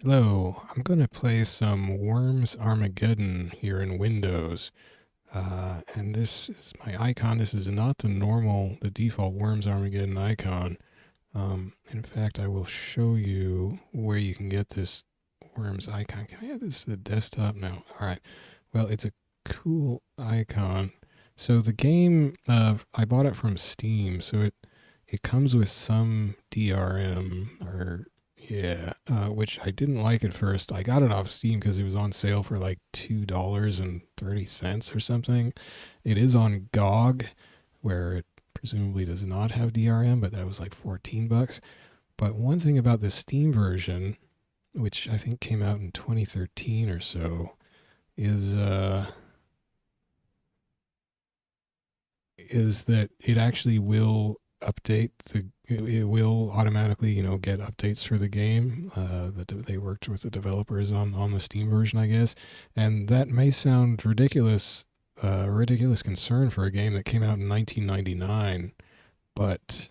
Hello, I'm going to play some Worms Armageddon here in Windows. And this is my icon. This is not the default Worms Armageddon icon. In fact, I will show you where you can get this Worms icon. Can I have this to the desktop? No. All right. Well, it's a cool icon. So the game, I bought it from Steam, so it comes with some DRM or yeah, which I didn't like at first. I got it off Steam because it was on sale for like $2.30 or something. It is on GOG, where it presumably does not have DRM, but that was like 14 bucks. But one thing about the Steam version, which I think came out in 2013 or so, is is that it actually will update it will automatically get updates for the game. That they worked with the developers on the Steam version, I guess, and that may sound ridiculous, a ridiculous concern for a game that came out in 1999, but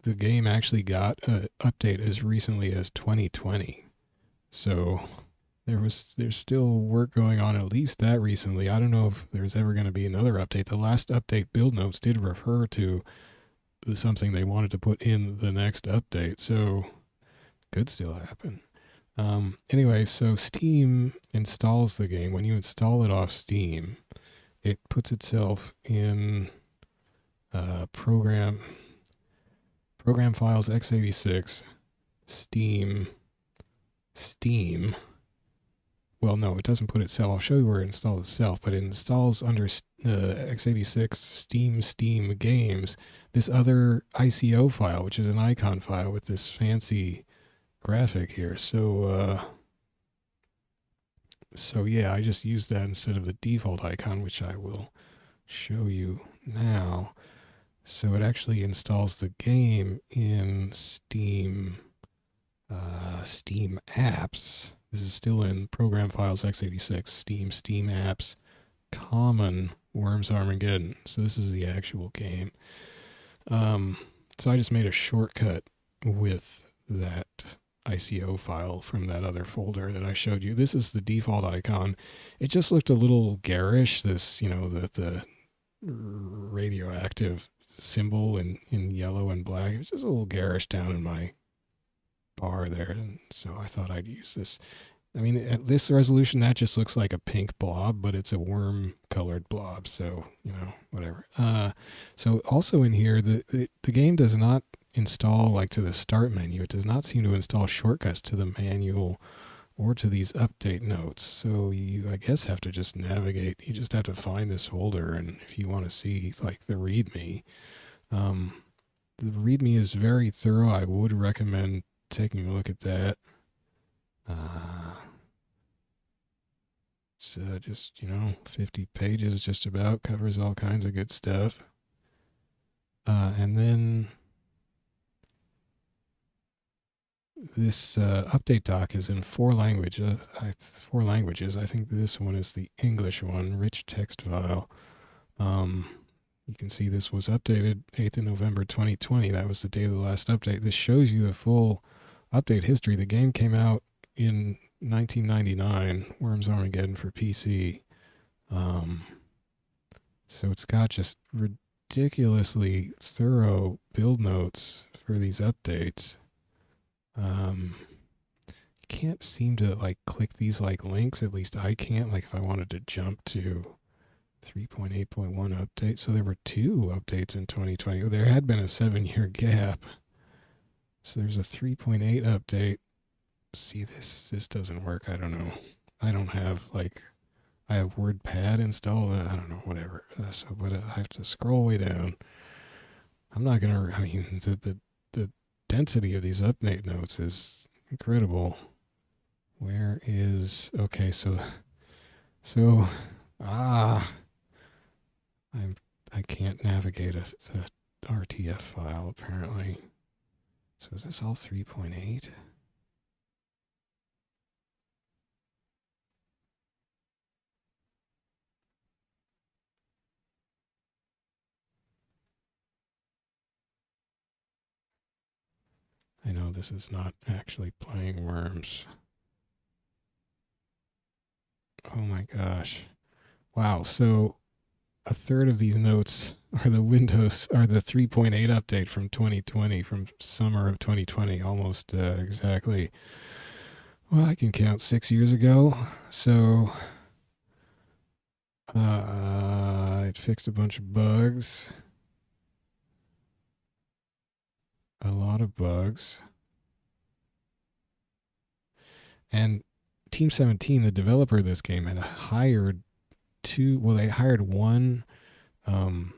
the game actually got an update as recently as 2020. So there's still work going on, at least that recently. I don't know if there's ever going to be another update. The last update build notes did refer to something they wanted to put in the next update, so could still happen. Anyway, so Steam installs the game. When you install it off Steam, it puts itself in program files x86 Steam. Well, no, it doesn't put itself. I'll show you where it installs itself, but it installs under x86 Steam Games this other ICO file, which is an icon file with this fancy graphic here. So yeah, I just used that instead of the default icon, which I will show you now. So it actually installs the game in Steam apps. This is still in program files x86, Steam apps, common Worms Armageddon. So this is the actual game. Um, so I just made a shortcut with that ICO file from that other folder that I showed you. This is the default icon. It just looked a little garish. This, the radioactive symbol in yellow and black. It was just a little garish down in my bar there, and so I thought I'd use this. I mean, at this resolution, that just looks like a pink blob, but it's a worm-colored blob, so whatever. So also in here, the game does not install like to the start menu. It does not seem to install shortcuts to the manual or to these update notes. So you, I guess, have to just navigate. You just have to find this folder, and if you want to see like the README, um, the README is very thorough. I would recommend taking a look at that. It's just 50 pages, just about covers all kinds of good stuff. And then this update doc is in four languages. I think this one is the English one, rich text file. You can see this was updated 8th of November 2020. That was the date of the last update. This shows you the full update history. The game came out in 1999, Worms Armageddon for PC. So it's got just ridiculously thorough build notes for these updates. Um, can't seem to like click these like links. At least I can't. Like if I wanted to jump to 3.8.1 update. So there were two updates in 2020. There had been a 7-year gap. So there's a 3.8 update. See, this doesn't work. I don't know. I don't have like I have WordPad installed. I don't know, whatever. But I have to scroll way down. I'm not gonna. I mean, the density of these update notes is incredible. Where is okay? So ah, I'm I can't navigate a RTF file apparently. So is this all 3.8? I know this is not actually playing Worms. Oh my gosh. Wow. So a third of these notes are the 3.8 update from 2020, from summer of 2020, almost exactly. Well, I can count 6 years ago. So it fixed a bunch of bugs, a lot of bugs. And Team 17, the developer of this game, had hired they hired one um,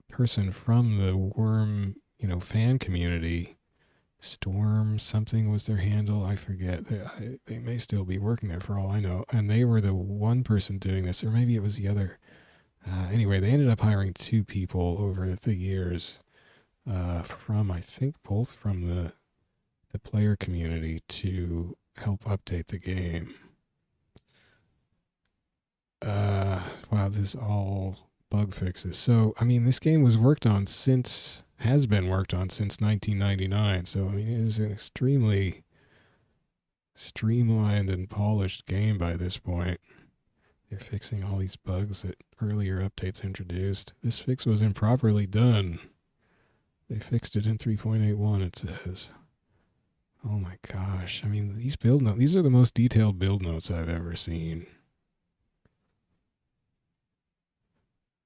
person from the Worm, fan community. Storm something was their handle. I forget. They may still be working there for all I know. And they were the one person doing this, or maybe it was the other. Anyway, they ended up hiring two people over the years from, I think, both from the player community to help update the game. Wow, this is all bug fixes. So, I mean, this game has been worked on since 1999. So, I mean, it is an extremely streamlined and polished game by this point. They're fixing all these bugs that earlier updates introduced. This fix was improperly done. They fixed it in 3.81, it says. Oh my gosh. I mean, these are the most detailed build notes I've ever seen.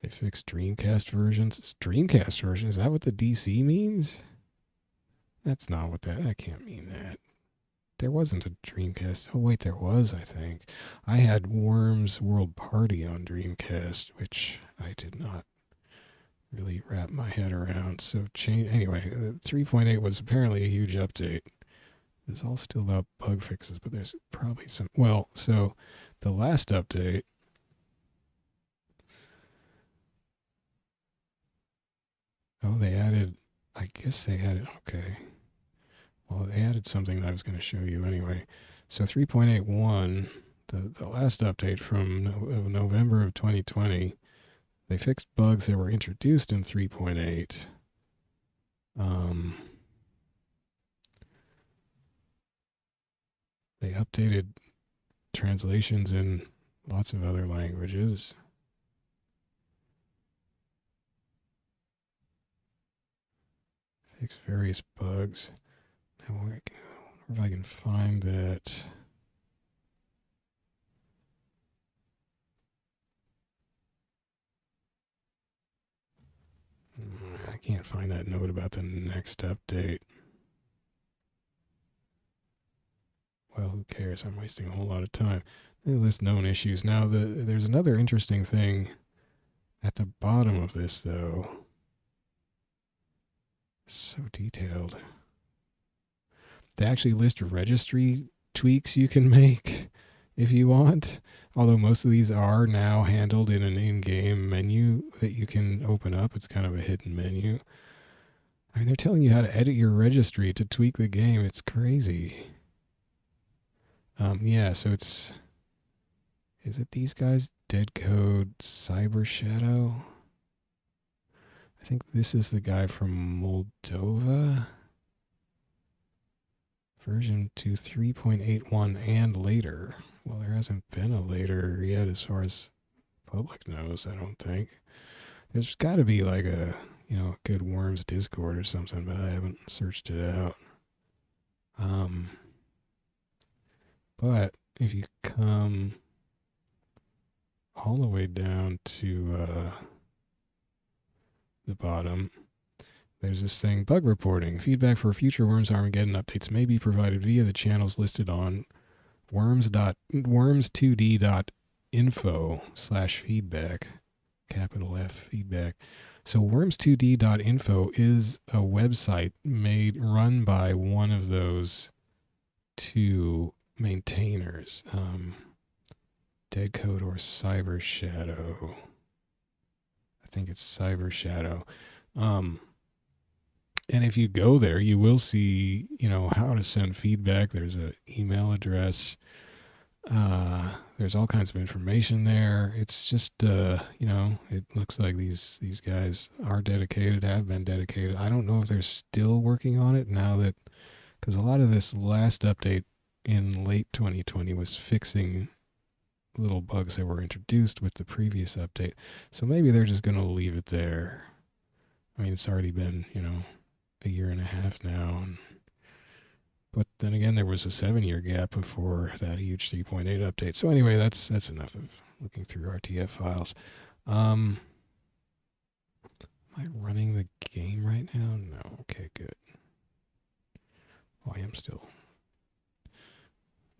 They fixed Dreamcast versions. It's Dreamcast version. Is that what the DC means? That's not what that can't mean that. There wasn't a Dreamcast. Oh wait, there was, I think. I had Worms World Party on Dreamcast, which I did not really wrap my head around. So anyway, 3.8 was apparently a huge update. It's all still about bug fixes, but there's probably some. Well, so the last update. Oh, I guess they added. Okay. Well, they added something that I was going to show you anyway. So 3.81, the last update from November of 2020, they fixed bugs that were introduced in 3.8. They updated translations in lots of other languages. Fix various bugs. I wonder if I can find that. I can't find that note about the next update. Well, who cares? I'm wasting a whole lot of time. They list known issues. Now, there's another interesting thing at the bottom of this, though. So detailed. They actually list registry tweaks you can make if you want. Although most of these are now handled in an in-game menu that you can open up. It's kind of a hidden menu. I mean, they're telling you how to edit your registry to tweak the game. It's crazy. Yeah, so is it these guys? Dead Code, Cyber Shadow? I think this is the guy from Moldova. Version 2 3.81 and later. Well, there hasn't been a later yet as far as public knows, I don't think. There's got to be like a good Worms Discord or something, but I haven't searched it out. But if you come all the way down to the bottom, there's this thing, bug reporting. Feedback for future Worms Armageddon updates may be provided via the channels listed on worms2d.info/feedback, capital F feedback. So worms2d.info is a website run by one of those two maintainers, Dead Code or Cyber Shadow. I think it's Cyber Shadow. And if you go there, you will see, how to send feedback. There's an email address. There's all kinds of information there. It's just, it looks like these guys are dedicated, have been dedicated. I don't know if they're still working on it now that, because a lot of this last update in late 2020 was fixing little bugs that were introduced with the previous update. So maybe they're just going to leave it there. I mean, it's already been, a year and a half now. But then again, there was a 7-year gap before that huge 3.8 update. So anyway, that's enough of looking through RTF files. Am I running the game right now? No. Okay, good. Oh, I am still.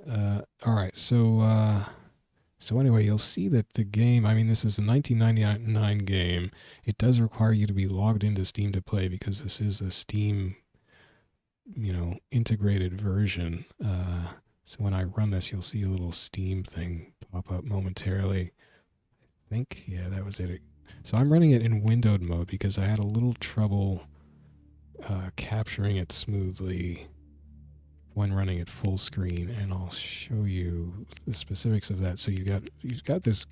All right. So anyway, you'll see that the game, I mean, this is a 1999 game. It does require you to be logged into Steam to play because this is a Steam, integrated version. So when I run this, you'll see a little Steam thing pop up momentarily. I think, yeah, that was it. So I'm running it in windowed mode because I had a little trouble capturing it smoothly when running at full screen, and I'll show you the specifics of that. So you've got this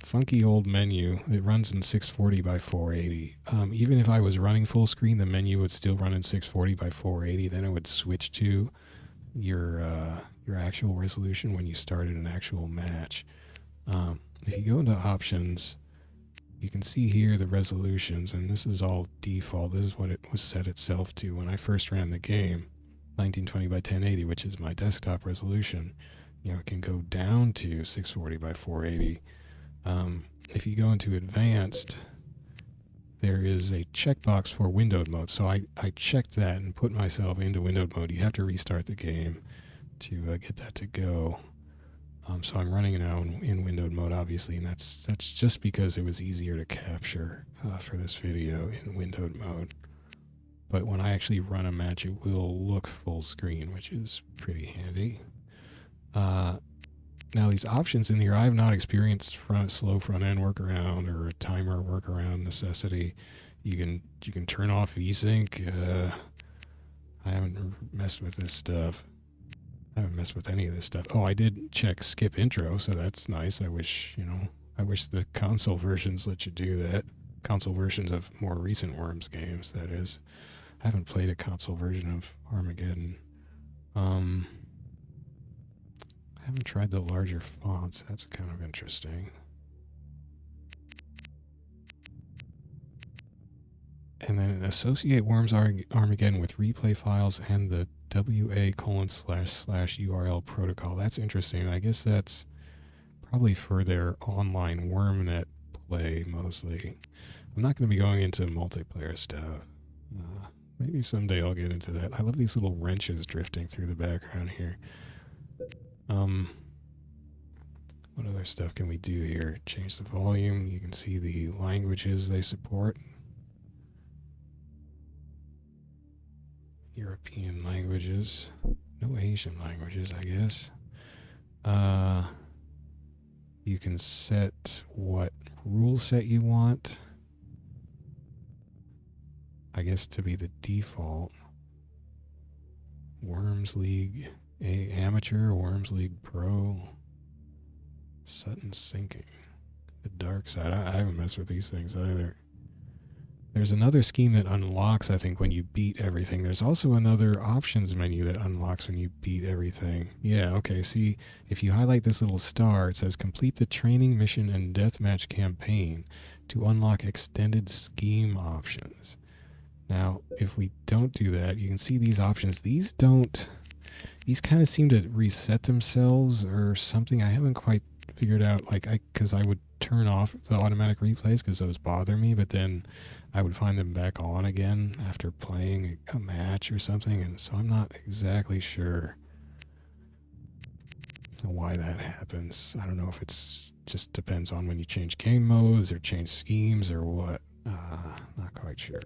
funky old menu that runs in 640 by 480. Even if I was running full screen, the menu would still run in 640 by 480. Then it would switch to your actual resolution when you started an actual match. If you go into options, you can see here the resolutions, and this is all default. This is what it was set itself to when I first ran the game. 1920 by 1080, which is my desktop resolution. It can go down to 640 by 480. If you go into advanced, there is a checkbox for windowed mode. So I checked that and put myself into windowed mode. You have to restart the game to get that to go. So I'm running now in windowed mode, obviously, and that's just because it was easier to capture for this video in windowed mode. But when I actually run a match, it will look full screen, which is pretty handy. Now, these options in here, I have not experienced slow front-end workaround or a timer workaround necessity. You can turn off VSync. I haven't messed with this stuff. I haven't messed with any of this stuff. Oh, I did check skip intro, so that's nice. I wish the console versions let you do that. Console versions of more recent Worms games, that is. I haven't played a console version of Armageddon. I haven't tried the larger fonts. That's kind of interesting. And then associate Worms Armageddon with replay files and the WA://URL protocol. That's interesting. I guess that's probably for their online WormNet play mostly. I'm not going to be going into multiplayer stuff. Maybe someday I'll get into that. I love these little wrenches drifting through the background here. What other stuff can we do here? Change the volume. You can see the languages they support. European languages. No Asian languages, I guess. You can set what rule set you want. I guess to be the default. Worms League Amateur, Worms League Pro, Sutton Sinking, the dark side. I haven't messed with these things either. There's another scheme that unlocks, I think, when you beat everything. There's also another options menu that unlocks when you beat everything. Yeah, okay, see, if you highlight this little star, it says complete the training mission and deathmatch campaign to unlock extended scheme options. Now, if we don't do that, you can see these options. These kind of seem to reset themselves or something. I haven't quite figured out, because I would turn off the automatic replays because those bother me, but then I would find them back on again after playing a match or something, and so I'm not exactly sure why that happens. I don't know if it's just depends on when you change game modes or change schemes or what. Not quite sure.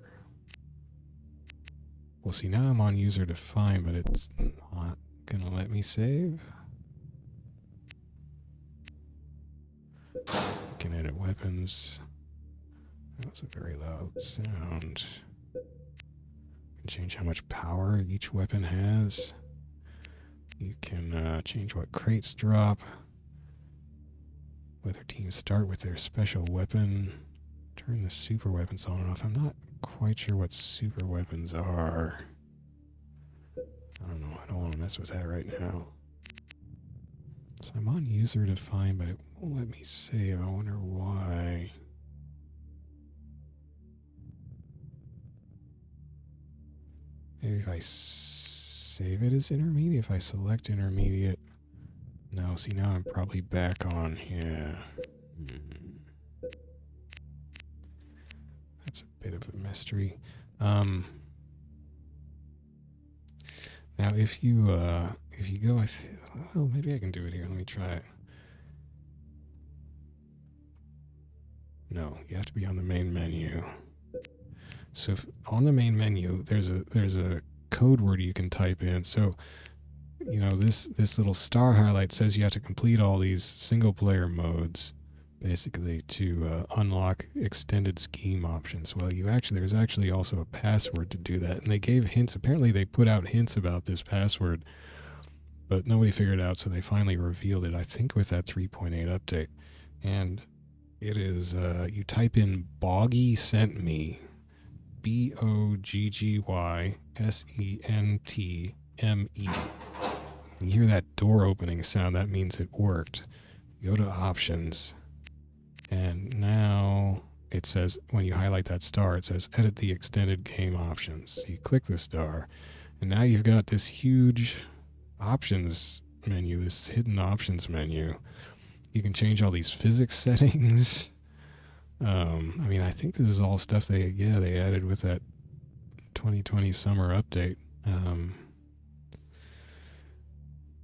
Well, see, now I'm on user define, but it's not going to let me save. You can edit weapons. That was a very loud sound. You can change how much power each weapon has. You can change what crates drop, whether teams start with their special weapon, turn the super weapons on and off. I'm not quite sure what super weapons are. I don't know. I don't want to mess with that right now. So I'm on user define, but it won't let me save. I wonder why. Maybe if I save it as intermediate, if I select intermediate. No, see, now I'm probably back on. Yeah. That's a bit of a mystery. Now, if you go, oh, maybe I can do it here. Let me try it. No, you have to be on the main menu. So on the main menu, there's a code word you can type in. So, this little star highlight says you have to complete all these single player modes, basically, to unlock extended scheme options. Well, there's actually also a password to do that, and they gave hints. Apparently, they put out hints about this password, but nobody figured it out, so they finally revealed it, I think, with that 3.8 update. And it is, you type in boggysentme, BOGGYSENTME. You hear that door opening sound, that means it worked. Go to options, and now it says, when you highlight that star, it says edit the extended game options. So you click the star, and now you've got this huge options menu, this hidden options menu. You can change all these physics settings. I think this is all stuff they added with that 2020 summer update.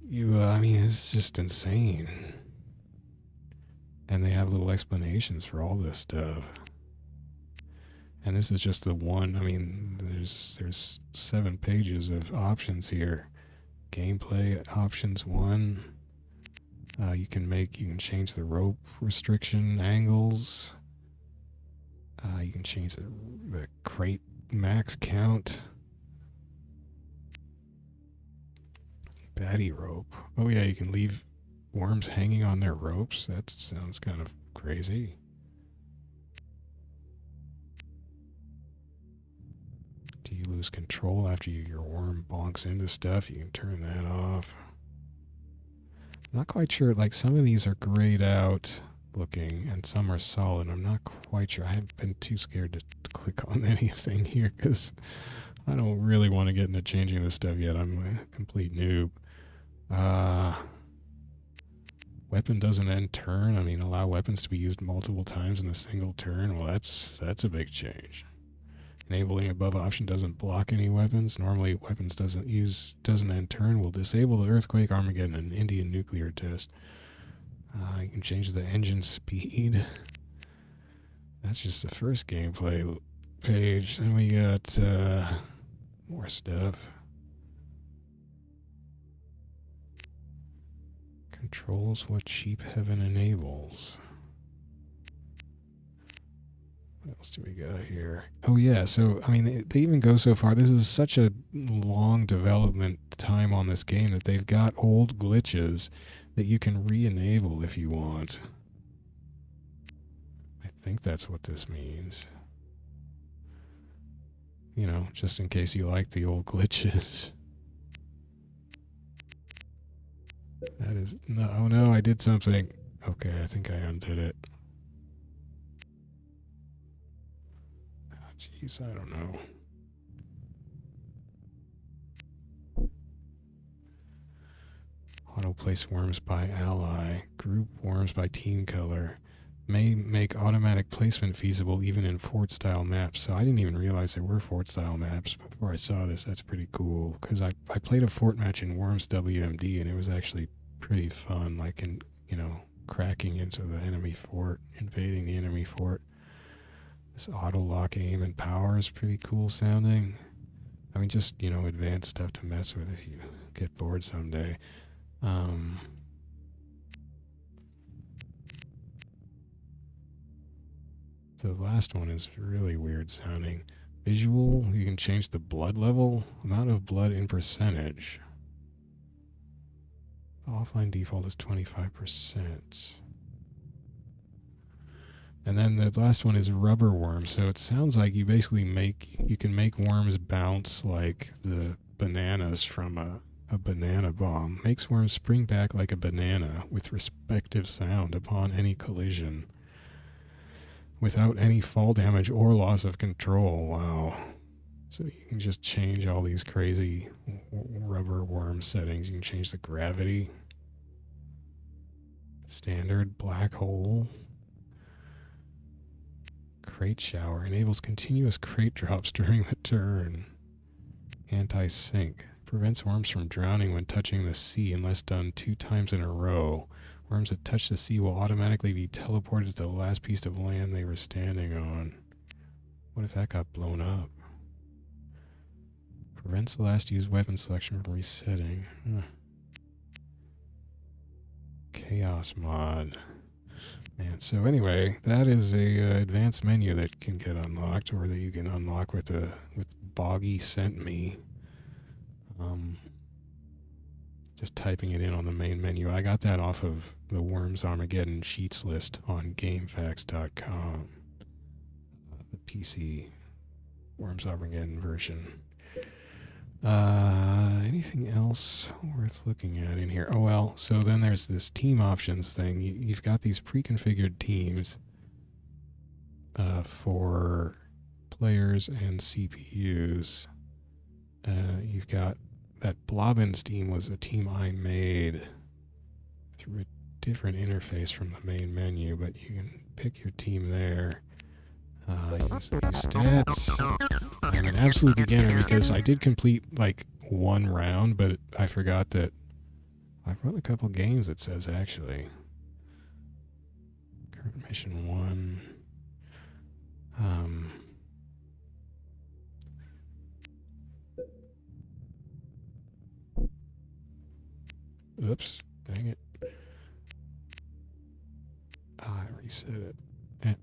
It's just insane. And they have little explanations for all this stuff. And this is just the one. There's 7 pages of options here. Gameplay options 1. You can change the rope restriction angles. You can change the crate max count. Baddie rope. Oh yeah, you can leave worms hanging on their ropes. That sounds kind of crazy. Do you lose control after your worm bonks into stuff? You can turn that off. I'm not quite sure. Like, some of these are grayed out looking and some are solid. I'm not quite sure. I haven't been too scared to click on anything here because I don't really want to get into changing this stuff yet. I'm a complete noob. Weapon doesn't end turn. Allow weapons to be used multiple times in a single turn. Well, that's a big change. Enabling above option doesn't block any weapons. Normally, weapons doesn't end turn. Will disable the earthquake, Armageddon, and Indian nuclear test. You can change the engine speed. That's just the first gameplay page. Then we got more stuff. Controls what Cheap Heaven enables. What else do we got here? Oh yeah, so they even go so far. This is such a long development time on this game that they've got old glitches that you can re-enable if you want. I think that's what this means. Just in case you like the old glitches. That is... No, oh no, I did something. Okay, I think I undid it. Oh, jeez, I don't know. Auto place worms by ally. Group worms by team color. May make automatic placement feasible even in fort-style maps. So I didn't even realize there were fort-style maps before I saw this. That's pretty cool. Because I played a fort match in Worms W.M.D. and it was actually pretty fun. Like, cracking into the enemy fort, invading the enemy fort. This auto-lock aim and power is pretty cool sounding. Just, advanced stuff to mess with if you get bored someday. The last one is really weird sounding. Visual, you can change the blood level, amount of blood in percentage. Offline default is 25%. And then the last one is rubber worm. So it sounds like you basically you can make worms bounce like the bananas from a banana bomb. Makes worms spring back like a banana with respective sound upon any collision, without any fall damage or loss of control. Wow. So you can just change all these crazy rubber worm settings. You can change the gravity, standard, black hole. Crate shower enables continuous crate drops during the turn. Anti-sink prevents worms from drowning when touching the sea unless done 2 times in a row. Worms that touch the sea will automatically be teleported to the last piece of land they were standing on. What if that got blown up? Prevents the last used weapon selection from resetting. Chaos mod. Man, so anyway, that is a advanced menu that can get unlocked, or that you can unlock with boggysentme. Just typing it in on the main menu. I got that off of the Worms Armageddon cheats list on gamefax.com. The PC Worms Armageddon version. Anything else worth looking at in here? Oh, well, so then there's this team options thing. You've got these pre-configured teams for players and CPUs. You've got that Blobbins team was a team I made through a different interface from the main menu, but you can pick your team there. Use stats. I'm an absolute beginner because I did complete like 1 round, but I forgot that I've run a couple games, it says, actually. Current mission 1. Oops, dang it. I reset it. And,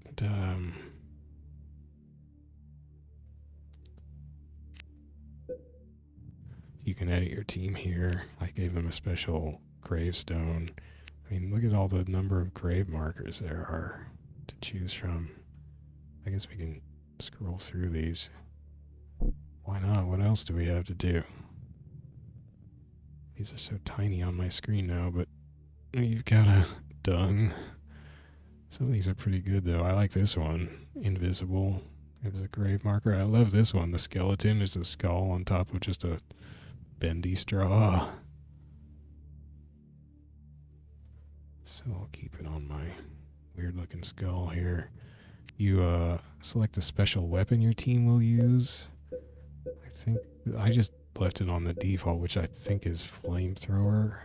you can edit your team here. I gave them a special gravestone. I mean, look at all the number of grave markers there are to choose from. I guess we can scroll through these. Why not? What else do we have to do? These are so tiny on my screen now, but you've got a dung. Some of these are pretty good, though. I like this one. Invisible. It was a grave marker. I love this one. The skeleton is a skull on top of just a bendy straw. So I'll keep it on my weird looking skull here. You select the special weapon your team will use. I think I just left it on the default, which I think is flamethrower.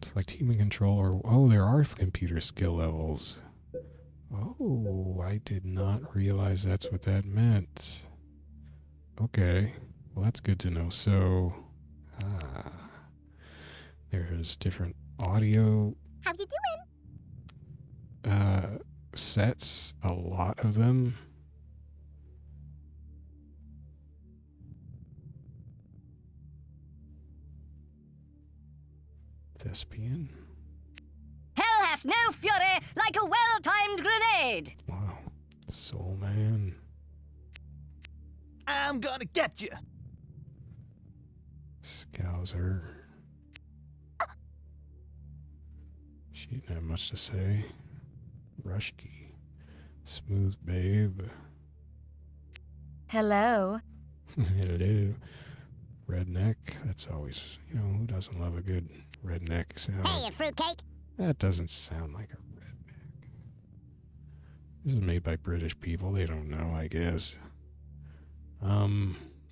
Select human control, or oh, there are computer skill levels. Oh, I did not realize that's what that meant. Okay, well that's good to know. So, there's different audio. How you doing? Sets, a lot of them. Thespian. Hell hath no fury like a well-timed grenade. Wow. Soul Man. I'm gonna get you. Scouser. She didn't have much to say. Rushkey. Smooth Babe. Hello. Hello. Redneck. That's always, who doesn't love a good redneck sound? Hey, you fruitcake. That doesn't sound like a redneck. This is made by British people. They don't know, I guess.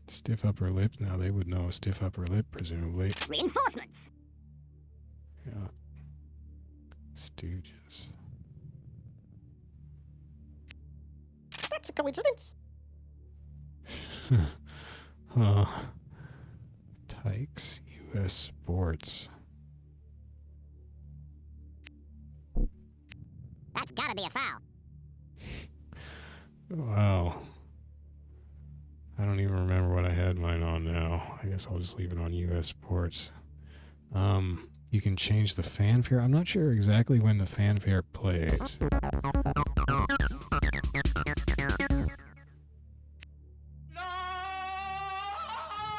Stiff upper lip. Now they would know a stiff upper lip, presumably. Reinforcements. Yeah. Stooges. That's a coincidence. Tykes U.S. Sports. That's gotta be a foul. Wow. I don't even remember what I had mine on now. I guess I'll just leave it on US ports. You can change the fanfare. I'm not sure exactly when the fanfare plays.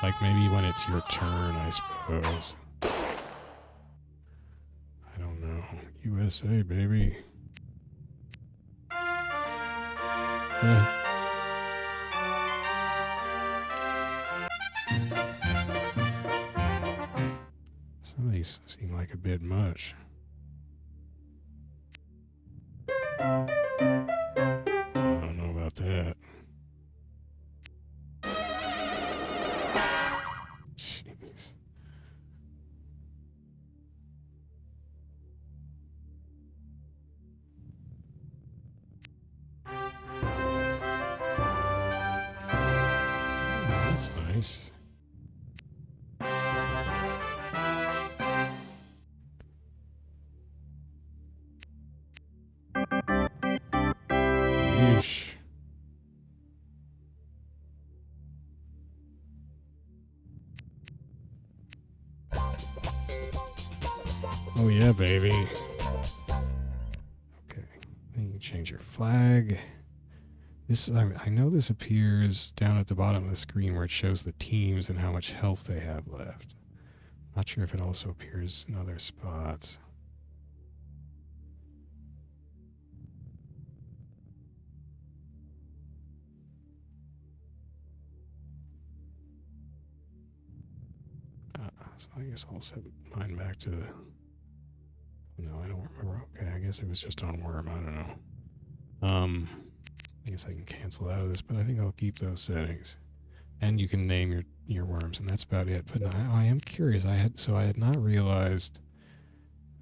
Like maybe when it's your turn, I suppose. I don't know. USA, baby. Some of these seem like a bit much. I don't know about that. Jeez. That's nice. Yeesh. Oh yeah, baby. Okay. Then you change your flag. This I know this appears down at the bottom of the screen where it shows the teams and how much health they have left. Not sure if it also appears in other spots. So I guess I'll set mine back to the... No, I don't remember. Okay, I guess it was just on Worm. I don't know. I guess I can cancel out of this, but I think I'll keep those settings. And you can name your worms, and that's about it. But I am curious. I had not realized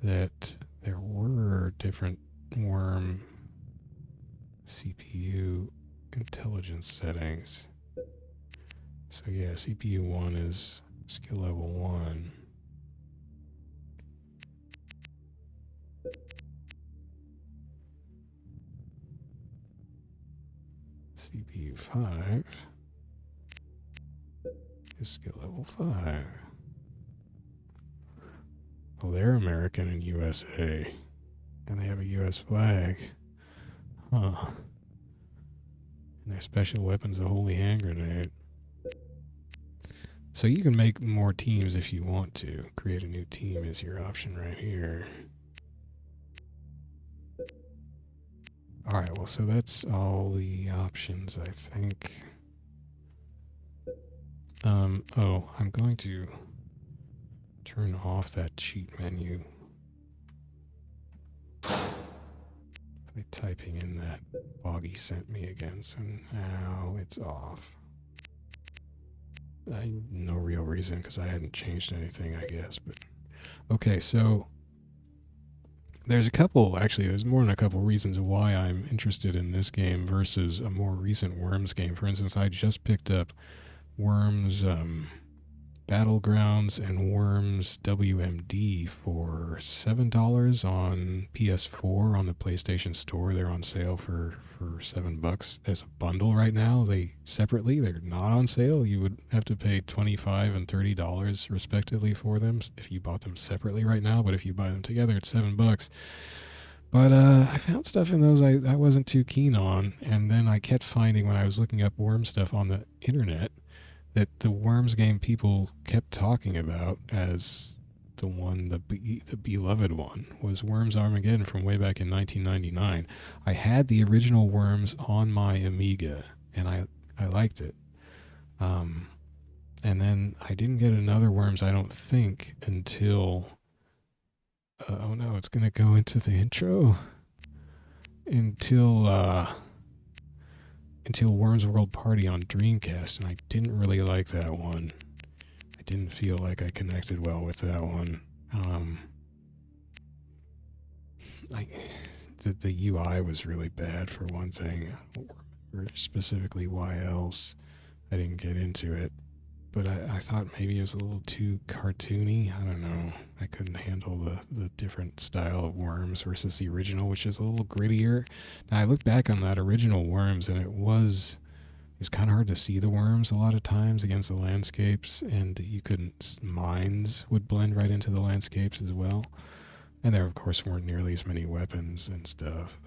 that there were different worm CPU intelligence settings. So yeah, CPU 1 is skill level 1. CPU 5 is skill level 5. Well, they're American and USA. And they have a US flag. Huh. And their special weapon's a holy hand grenade. So you can make more teams if you want to. Create a new team is your option right here. Alright, well, so that's all the options, I think. Oh, I'm going to turn off that cheat menu by typing in that boggysentme again, so now it's off. No real reason, because I hadn't changed anything, I guess, but... Okay, so... There's more than a couple reasons why I'm interested in this game versus a more recent Worms game. For instance, I just picked up Worms Battlegrounds and Worms W.M.D for $7 on PS4 on the PlayStation Store. They're on sale for $7 as a bundle right now. They're not on sale. You would have to pay $25 and $30 respectively for them if you bought them separately right now. But if you buy them together, it's $7. But I found stuff in those I wasn't too keen on, and then I kept finding when I was looking up Worms stuff on the internet that the Worms game people kept talking about as the beloved one was Worms Armageddon from way back in 1999. I had the original Worms on my Amiga, and I liked it. And then I didn't get another Worms, I don't think, until... oh no, it's going to go into the intro. Until Worms World Party on Dreamcast, and I didn't really like that one. I didn't feel like I connected well with that one. The UI was really bad for one thing. I don't remember specifically why else I didn't get into it. But I thought maybe it was a little too cartoony. I don't know. I couldn't handle the different style of Worms versus the original, which is a little grittier. Now, I look back on that original Worms, and it was It was kind of hard to see the worms a lot of times against the landscapes, and you couldn't. Mines would blend right into the landscapes as well. And there, of course, weren't nearly as many weapons and stuff.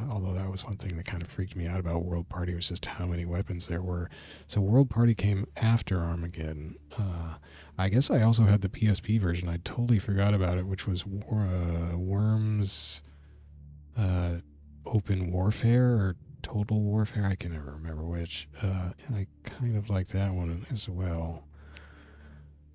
Although that was one thing that kind of freaked me out about World Party, was just how many weapons there were. So World Party came after Armageddon. I guess I also had the PSP version. I totally forgot about it, which was Worms Open Warfare or Total Warfare. I can never remember which. And I kind of like that one as well.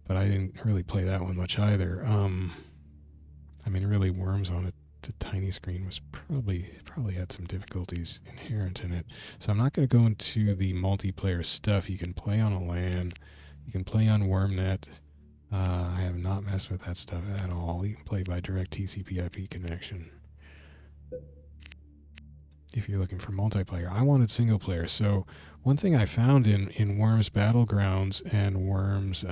But I didn't really play that one much either. I mean, really, Worms on the tiny screen was probably had some difficulties inherent in it. So I'm not going to go into the multiplayer stuff. You can play on a LAN. You can play on WormNet. I have not messed with that stuff at all. You can play by direct TCP/IP connection. If you're looking for multiplayer, I wanted single player. So one thing I found in Worms Battlegrounds and Worms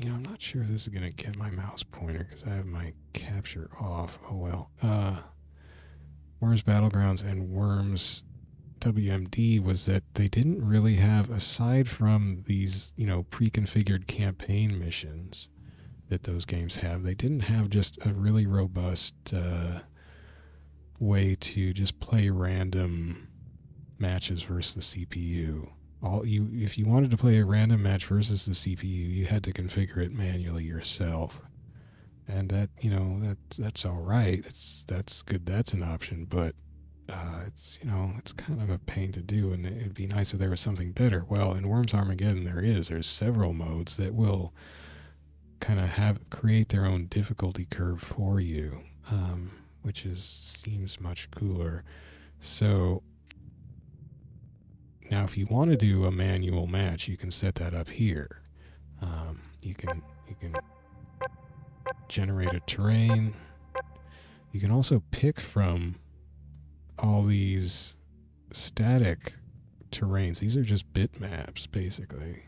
I'm not sure if this is going to get my mouse pointer because I have my capture off. Oh well. Worms Battlegrounds and Worms W.M.D. was that they didn't really have, aside from these, pre-configured campaign missions that those games have, they didn't have just a really robust way to just play random matches versus the CPU. If you wanted to play a random match versus the CPU, you had to configure it manually yourself. And that, that's all right. That's good. That's an option, but it's kind of a pain to do, and it'd be nice if there was something better. Well, in Worms Armageddon, there's several modes that will kind of create their own difficulty curve for you, which seems much cooler. So now, if you want to do a manual match, you can set that up here. You can generate a terrain. You can also pick from all these static terrains. These are just bitmaps, basically.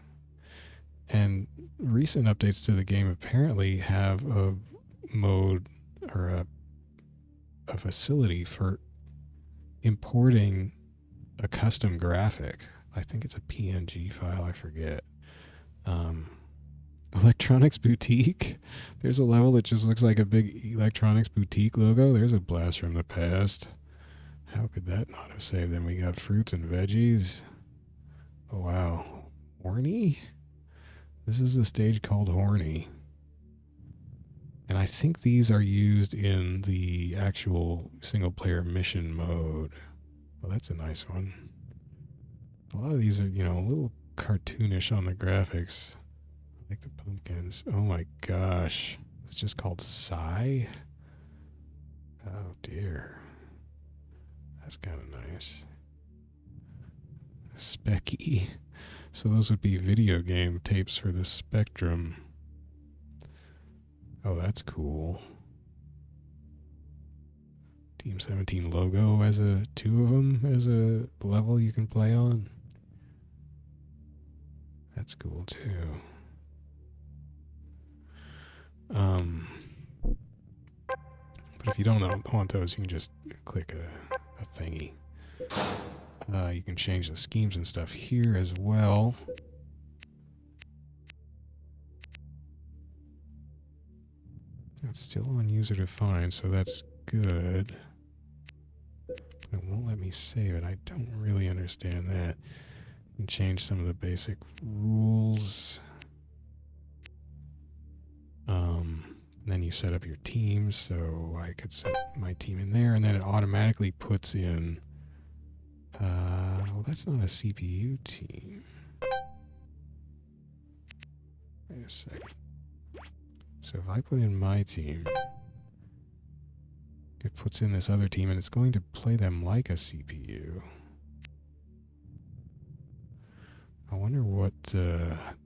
And recent updates to the game apparently have a mode or a facility for importing a custom graphic. I think it's a PNG file, I forget. Electronics Boutique. There's a level that just looks like a big Electronics Boutique logo. There's a blast from the past. How could that not have saved them? We got fruits and veggies. Oh wow. Horny? This is the stage called Horny. And I think these are used in the actual single player mission mode. Well, that's a nice one. A lot of these are, a little cartoonish on the graphics. I like the pumpkins. Oh my gosh. It's just called Psy? Oh dear. That's kind of nice. Specky. So those would be video game tapes for the Spectrum. Oh, that's cool. Team 17 logo as two of them as a level you can play on. That's cool too. But if you don't want those, you can just click a thingy. You can change the schemes and stuff here as well. It's still on user defined, so that's good. It won't let me save it. I don't really understand that. You can change some of the basic rules. Then you set up your teams, so I could set my team in there, and then it automatically puts in... well, that's not a CPU team. Wait a second. So if I put in my team... it puts in this other team, and it's going to play them like a CPU. I wonder what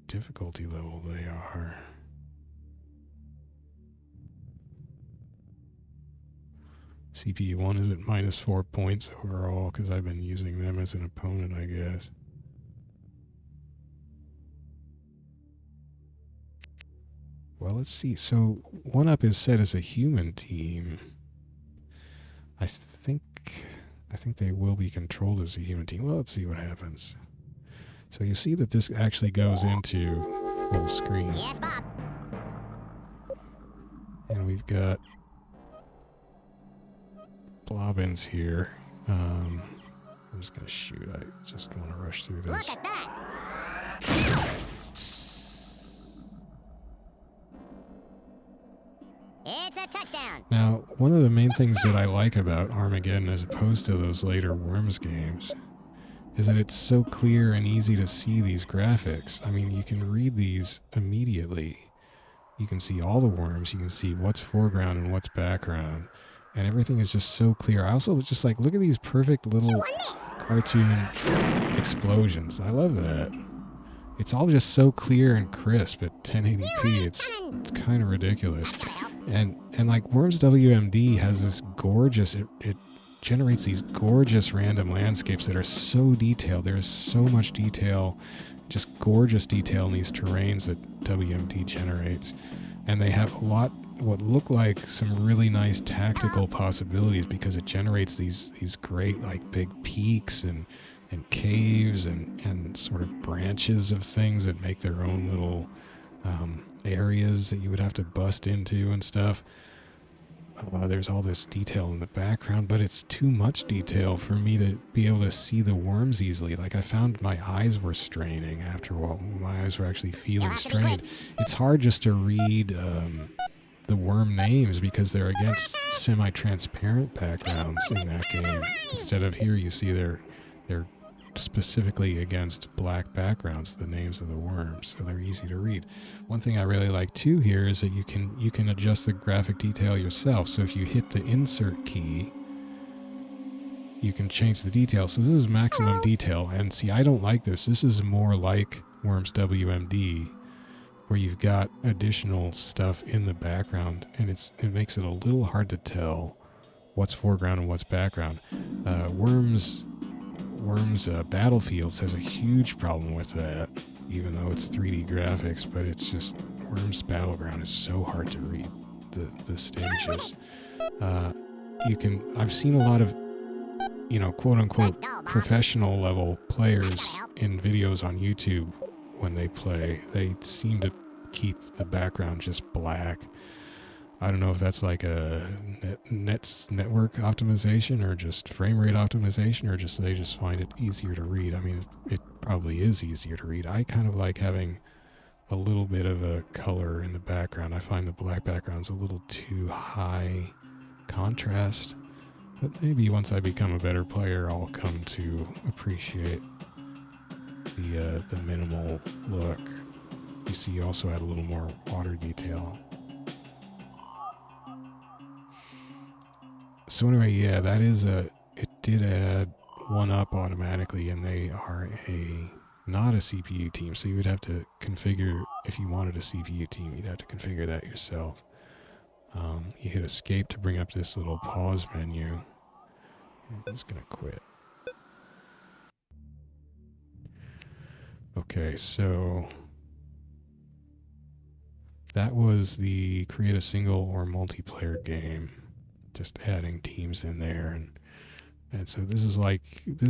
difficulty level they are. CPU 1 is at -4 points overall, because I've been using them as an opponent, I guess. Well, let's see. So 1UP is set as a human team. I think they will be controlled as a human team. Well, let's see what happens. So you see that this actually goes into full screen. Yes, Bob. And we've got Blobbins here. I'm just going to shoot. I just want to rush through this. Look at that. It's a touchdown. Now, one of the main things that I like about Armageddon as opposed to those later Worms games is that it's so clear and easy to see these graphics. I mean, you can read these immediately. You can see all the worms. You can see what's foreground and what's background. And everything is just so clear. I also just like, look at these perfect little cartoon explosions. I love that. It's all just so clear and crisp at 1080p. It's kind of ridiculous. And like Worms W.M.D has this gorgeous, it generates these gorgeous random landscapes that are so detailed. There's so much detail, just gorgeous detail in these terrains that WMD generates. And they have a lot, what look like some really nice tactical possibilities because it generates these great like big peaks and caves and sort of branches of things that make their own little areas that you would have to bust into and stuff. There's all this detail in the background, but it's too much detail for me to be able to see the worms easily. Like I found my eyes were straining after a while. My eyes were actually feeling strained. It's hard just to read the worm names because they're against semi-transparent backgrounds in that game. Instead of here, you see they're specifically against black backgrounds, the names of the worms, so they're easy to read. One thing I really like too here is that you can adjust the graphic detail yourself. So if you hit the insert key, you can change the detail. So this is maximum detail, and see, I don't like this. This is more like Worms W.M.D, where you've got additional stuff in the background, and it makes it a little hard to tell what's foreground and what's background. Worms Battlefields has a huge problem with that, even though it's 3D graphics, but it's just Worms Battleground is so hard to read the stages. I've seen a lot of, quote unquote professional level players in videos on YouTube when they play. They seem to keep the background just black. I don't know if that's like a network optimization or just frame rate optimization, or just they just find it easier to read. I mean, it probably is easier to read. I kind of like having a little bit of a color in the background. I find the black background's a little too high contrast, but maybe once I become a better player, I'll come to appreciate the minimal look. You see, you also add a little more water detail. So anyway, yeah, that is it did add 1UP automatically, and they are not a CPU team, so you would have to configure, if you wanted a CPU team, you'd have to configure that yourself. You hit escape to bring up this little pause menu. I'm just going to quit. Okay, so that was the create a single or multiplayer game. Just adding teams in there, and so this is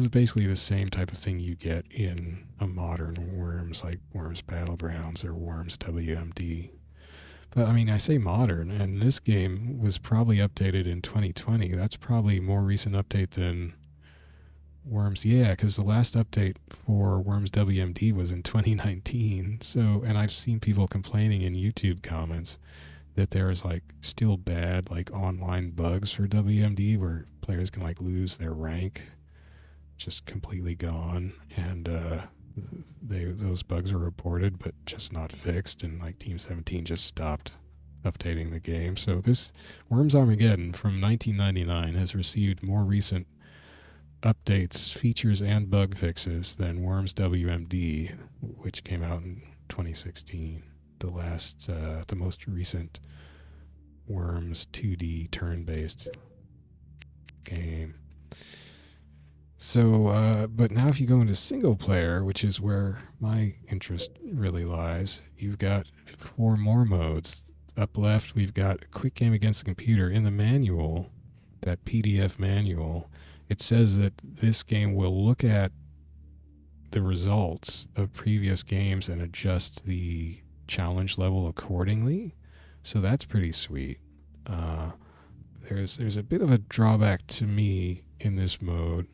basically the same type of thing you get in a modern Worms, like Worms Battlegrounds or Worms W.M.D. But I mean, I say modern, and this game was probably updated in 2020. That's probably a more recent update than Worms, yeah, because the last update for Worms W.M.D was in 2019. So, and I've seen people complaining in YouTube comments that there's like still bad like online bugs for WMD where players can like lose their rank, just completely gone, and those bugs are reported but just not fixed, and like Team 17 just stopped updating the game. So this Worms Armageddon from 1999 has received more recent updates, features, and bug fixes than Worms W.M.D, which came out in 2016. The most recent Worms 2D turn-based game. So, but now if you go into single player, which is where my interest really lies, you've got 4 more modes. Up left, we've got quick game against the computer. In the manual, that PDF manual, it says that this game will look at the results of previous games and adjust the challenge level accordingly. So that's pretty sweet. There's a bit of a drawback to me in this mode,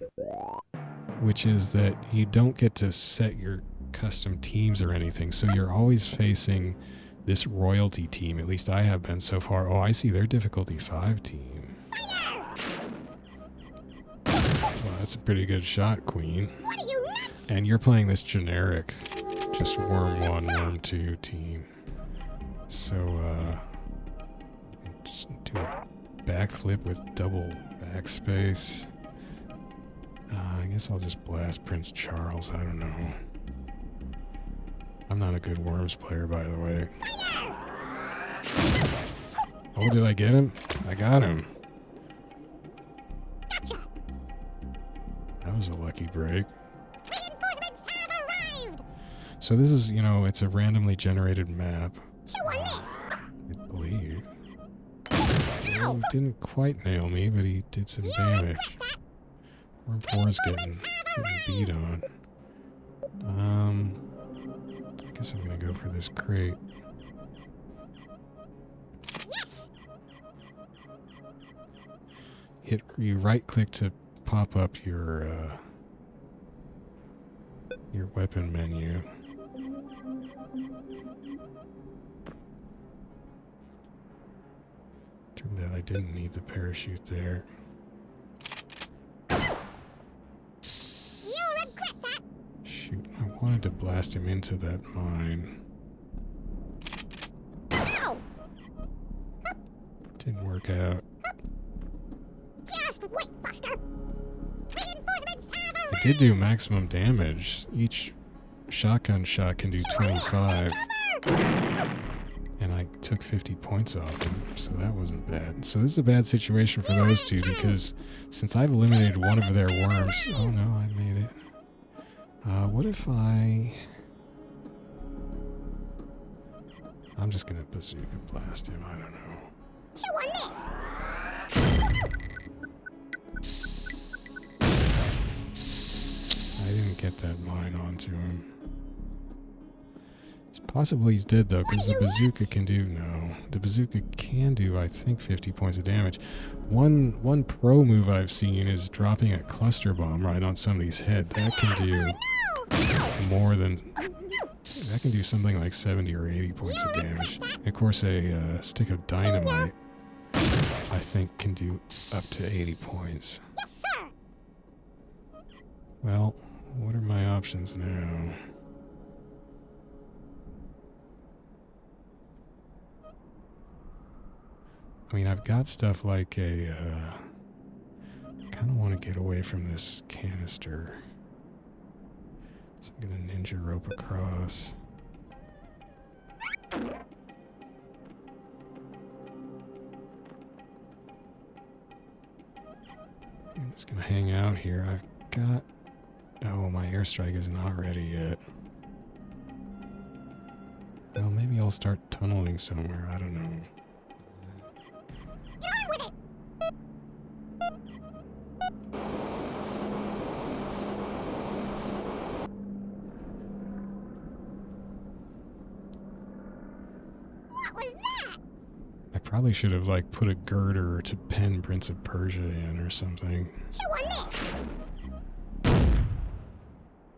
which is that you don't get to set your custom teams or anything. So you're always facing this royalty team. At least I have been so far. Oh, I see their difficulty 5 team. Well, that's a pretty good shot, Queen. And you're playing this generic, just Worm 1, Worm 2 team. So, just do a backflip with double backspace. I guess I'll just blast Prince Charles. I don't know. I'm not a good Worms player, by the way. Oh, did I get him? I got him. That was a lucky break. So this is, it's a randomly generated map. I believe. He didn't quite nail me, but he did some damage. Worm 4 is getting beat on. I guess I'm gonna go for this crate. You right click to pop up your weapon menu. Turned out I didn't need the parachute there. Shoot, I wanted to blast him into that mine. Didn't work out. Just wait, Buster. Reinforcements have arrived. It did do maximum damage. Each shotgun shot can do 25. And I took 50 points off him, so that wasn't bad. So this is a bad situation for those two because since I've eliminated one of their worms... Oh no, I made it. What if I'm just gonna bazooka blast him, I don't know. Chew on this. I didn't get that mine onto him. Possibly he's dead though, because the bazooka can do... No. The bazooka can do, I think, 50 points of damage. One pro move I've seen is dropping a cluster bomb right on somebody's head. That can do more than... That can do something like 70 or 80 points of damage. And of course, a stick of dynamite, I think, can do up to 80 points. Yes, sir. Well, what are my options now? I mean, I've got stuff like a... I kind of want to get away from this canister. So I'm going to ninja rope across. I'm just going to hang out here. I've got... Oh, my airstrike is not ready yet. Well, maybe I'll start tunneling somewhere. I don't know. Get on with it. What was that? I probably should have, like, put a girder to pen Prince of Persia in or something. Chew on this.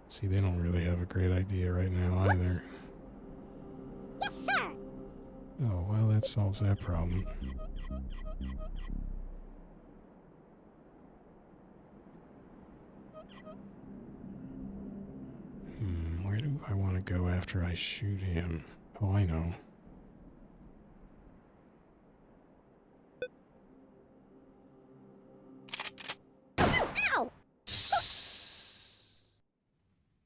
See, they don't really have a great idea right now either. Yes, sir. Oh, well, that solves that problem. Where do I want to go after I shoot him? Oh, I know. Ow!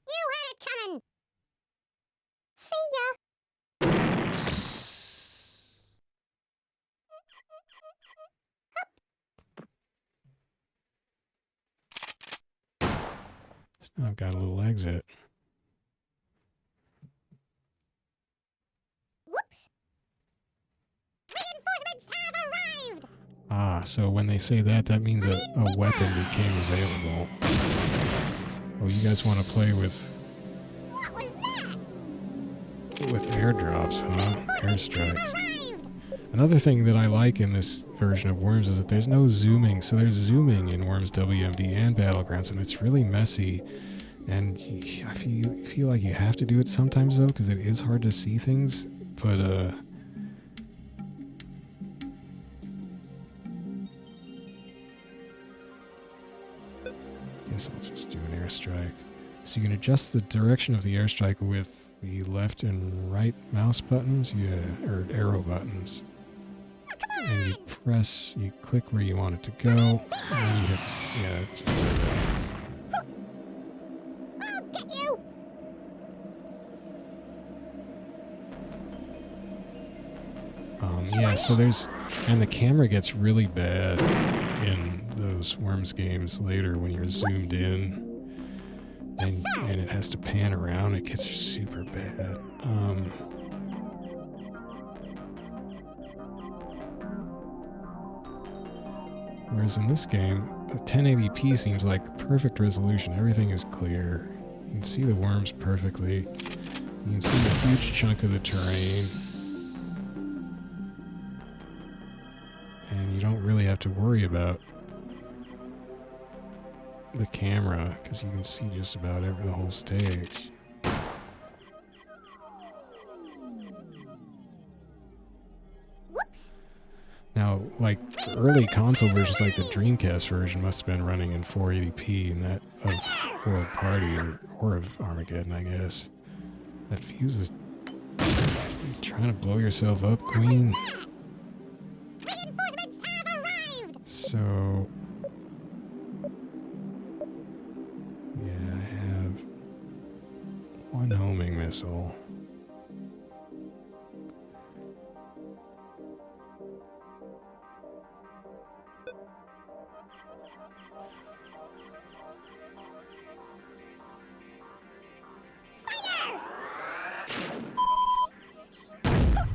You had it coming. See ya. I've got a little exit. Whoops. Reinforcements have arrived. Ah, so when they say that, that means a weapon became available. Oh, you guys want to play with What was that? airdrops, huh? Airstrikes. Arrived. Another thing that I like in this version of Worms is that there's no zooming. So there's zooming in Worms W.M.D and Battlegrounds, and it's really messy. And I feel like you have to do it sometimes, though, because it is hard to see things. But, guess I'll just do an airstrike. So you can adjust the direction of the airstrike with the left and right mouse buttons, or arrow buttons. And you click where you want it to go, and then you hit, just do that. I'll get you. So there's, and the camera gets really bad in those Worms games later when you're zoomed in, and it has to pan around. It gets super bad. Whereas in this game, the 1080p seems like perfect resolution. Everything is clear. You can see the worms perfectly. You can see a huge chunk of the terrain. And you don't really have to worry about the camera because you can see just about the whole stage. Whoops. Now, like early console versions, like the Dreamcast version, must have been running in 480p, and that of World Party or of Armageddon, I guess. That fuse is. You're trying to blow yourself up, Queen. Reinforcements have arrived. So, yeah, I have one homing missile.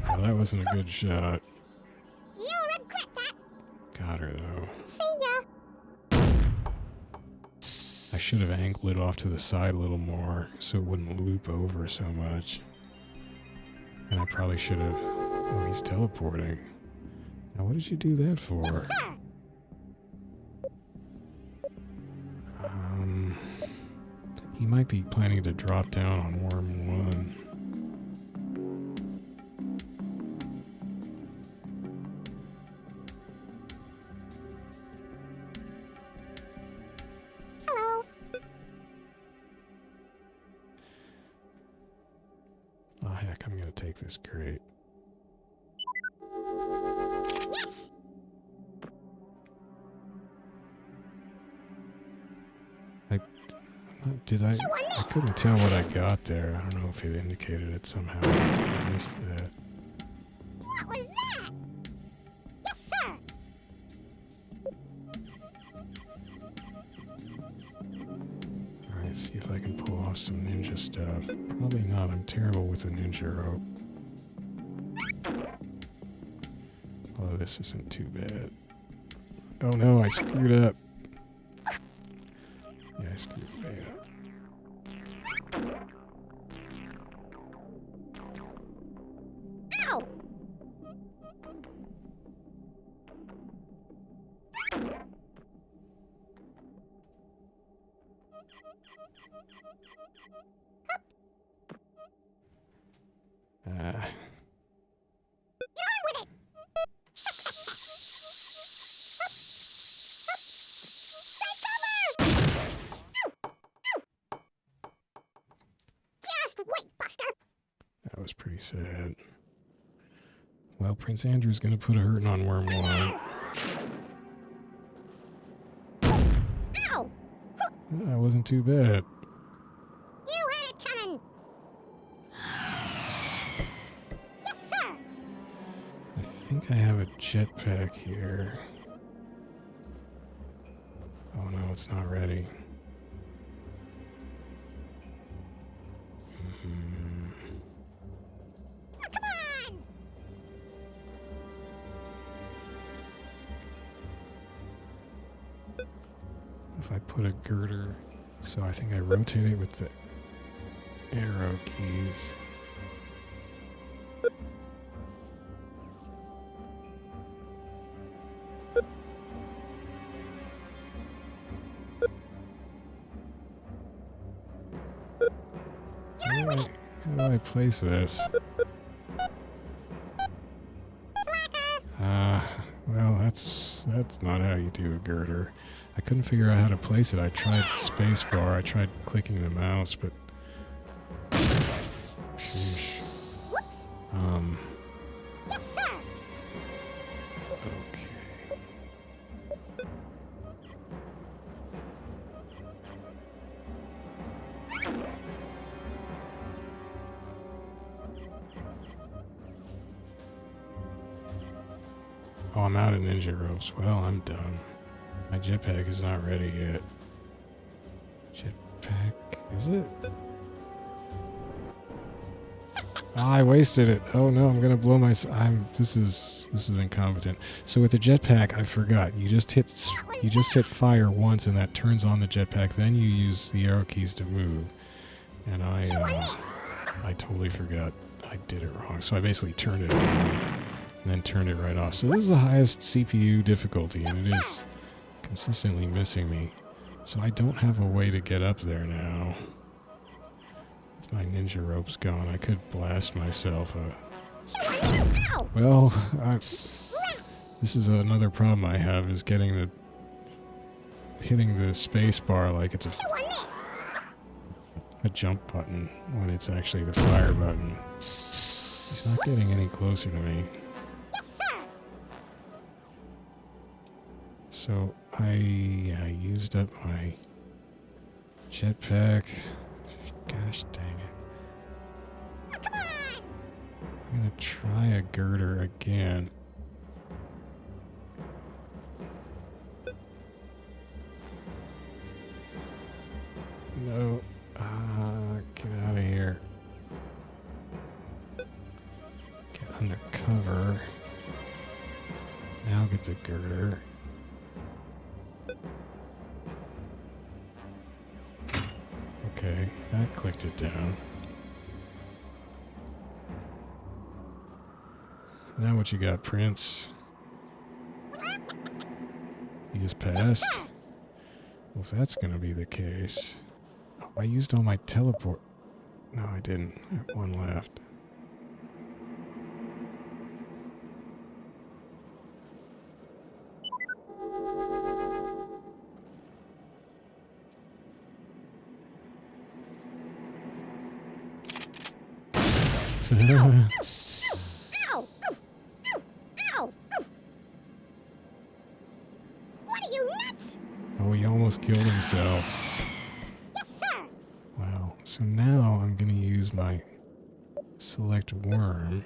Well, that wasn't a good shot. You'll regret that. Got her, though. See ya. I should have angled it off to the side a little more so it wouldn't loop over so much. And I probably should have... Oh, he's teleporting. Now, what did you do that for? Yes, sir. He might be planning to drop down on Worm 1. Hello. Oh, heck, I'm going to take this crate. Yes. Did I couldn't tell what I got there. I don't know if it indicated it somehow. I missed that. What was that? Yes, sir. Alright, see if I can pull off some ninja stuff. Probably not. I'm terrible with a ninja rope. Although this isn't too bad. Oh no, I screwed up. Yeah, I screwed way up. Ow. Get on with it. Take cover. Just wait, Buster. That was pretty sad. Well, Prince Andrew's gonna put a hurting on Worm 1. Ow. That wasn't too bad. You had it coming. Yes, sir. I think I have a jetpack here. Oh no, it's not ready. put a girder. So I think I rotate it with the arrow keys. How do I place this? Well, that's not how you do a girder. I couldn't figure out how to place it. I tried spacebar, I tried clicking the mouse, but sheesh. Yes, sir. Okay. Oh, I'm out of ninja ropes. Well, I'm done. My jetpack is not ready yet. Jetpack, is it? Ah, I wasted it. Oh no, I'm gonna blow my. This is incompetent. So with the jetpack, I forgot. You just hit fire once, and that turns on the jetpack. Then you use the arrow keys to move. And I totally forgot. I did it wrong. So I basically turned it on and then turned it right off. So this is the highest CPU difficulty, and it is consistently missing me. So I don't have a way to get up there now. With my ninja ropes gone, I could blast myself. Well, this is another problem I have, is hitting the space bar like it's a jump button when it's actually the fire button. He's not getting any closer to me. So I used up my jetpack. Gosh dang it. I'm gonna try a girder again. No. Get out of here. Get under cover. Now get the girder. Okay, that clicked it down. Now what you got, Prince? You just passed? Well, if that's gonna be the case... Oh, I used all my teleport... No, I didn't. I have one left. Ow! Ow! What are you, nuts? Oh, he almost killed himself. Yes, sir. Wow. So now I'm going to use my select worm.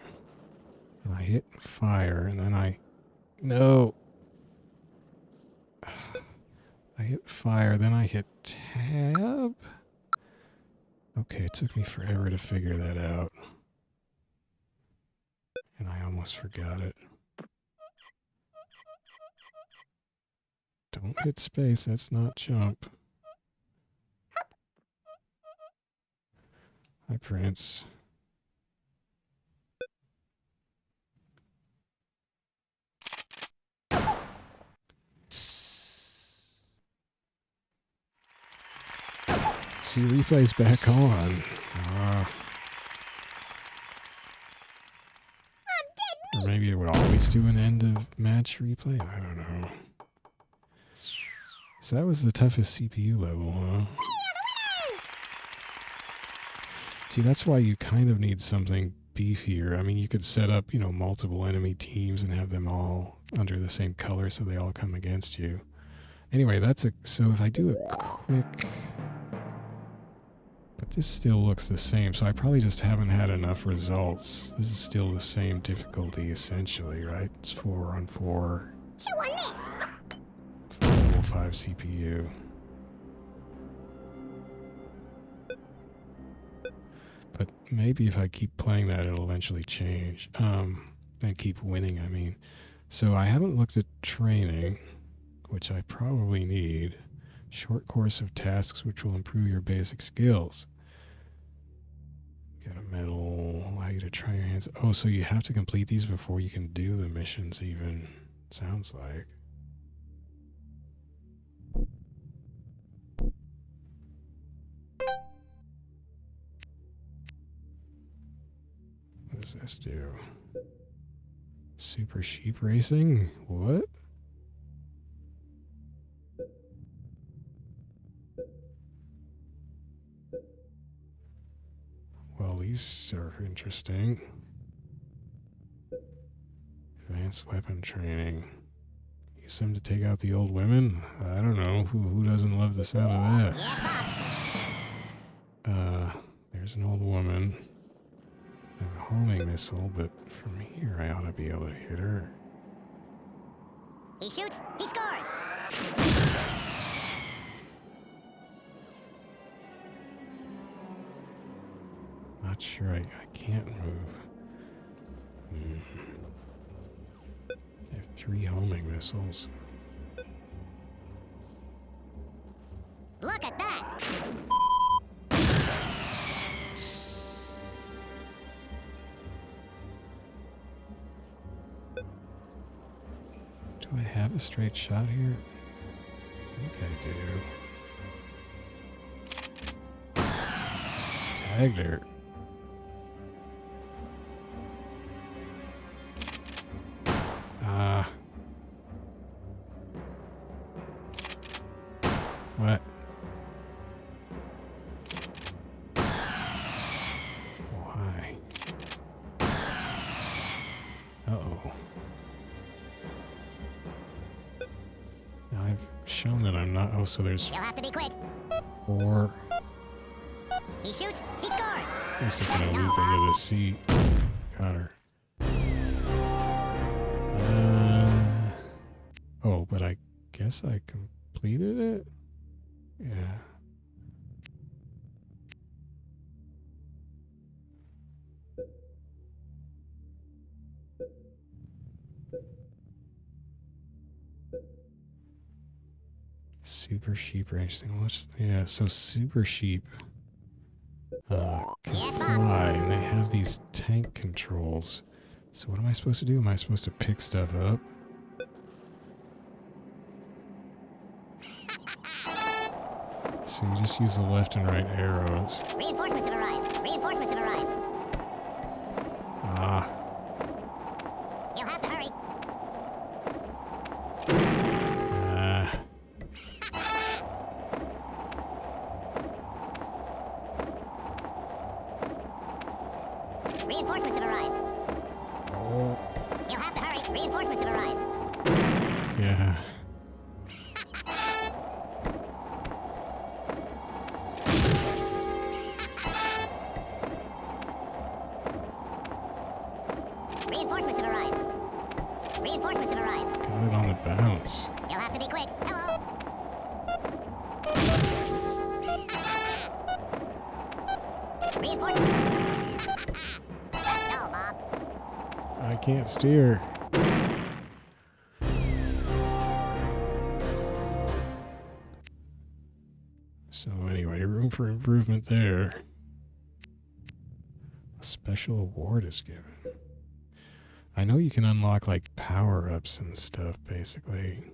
And I hit fire, and then I... No! I hit fire, then I hit tab? Okay, it took me forever to figure that out. And I almost forgot it. Don't hit space, that's not jump. Hi, Prince. See, replay's back on. Or maybe it would always do an end of match replay? I don't know. So that was the toughest CPU level, huh? See, that's why you kind of need something beefier. I mean, you could set up, multiple enemy teams and have them all under the same color so they all come against you. Anyway, so if I do a quick... But this still looks the same, so I probably just haven't had enough results. This is still the same difficulty, essentially, right? It's 4 on 4. Level 5 CPU. But maybe if I keep playing that, it'll eventually change. And keep winning, I mean. So I haven't looked at training, which I probably need. Short course of tasks which will improve your basic skills. Get a medal, allow you to try your hands. Oh, so you have to complete these before you can do the missions even. Sounds like. What does this do? Super sheep racing? What? Well, these are interesting. Advanced weapon training. Use them to take out the old women? I don't know. Who doesn't love the sound of that? There's an old woman. I have a homing missile, but from here I ought to be able to hit her. He shoots, he scores. Not sure. I can't move. I have 3 homing missiles. Look at that. Do I have a straight shot here? I think I do. Tagged her. What? Why? Uh-oh. Now I've shown that I'm not... Oh, so there's... You'll have to be quick. 4. He shoots, he scores. This is gonna loop into the sea. Got her. Oh, but I guess I completed it? Yeah. Super sheep range thing. Yeah, so super sheep can fly, and they have these tank controls. So what am I supposed to do? Am I supposed to pick stuff up? So you just use the left and right arrows. Reinforcements have arrived. Reinforcements have arrived. Ah. You'll have to hurry. Reinforcements have arrived. Oh. You'll have to hurry. Reinforcements have arrived. Yeah. Reinforcements have arrived. Reinforcements have arrived. Got it on the bounce. You'll have to be quick. Hello. Reinforcements. Let's go, Bob. I can't steer. So anyway, room for improvement there. A special award is given. I know you can unlock like power-ups and stuff, basically.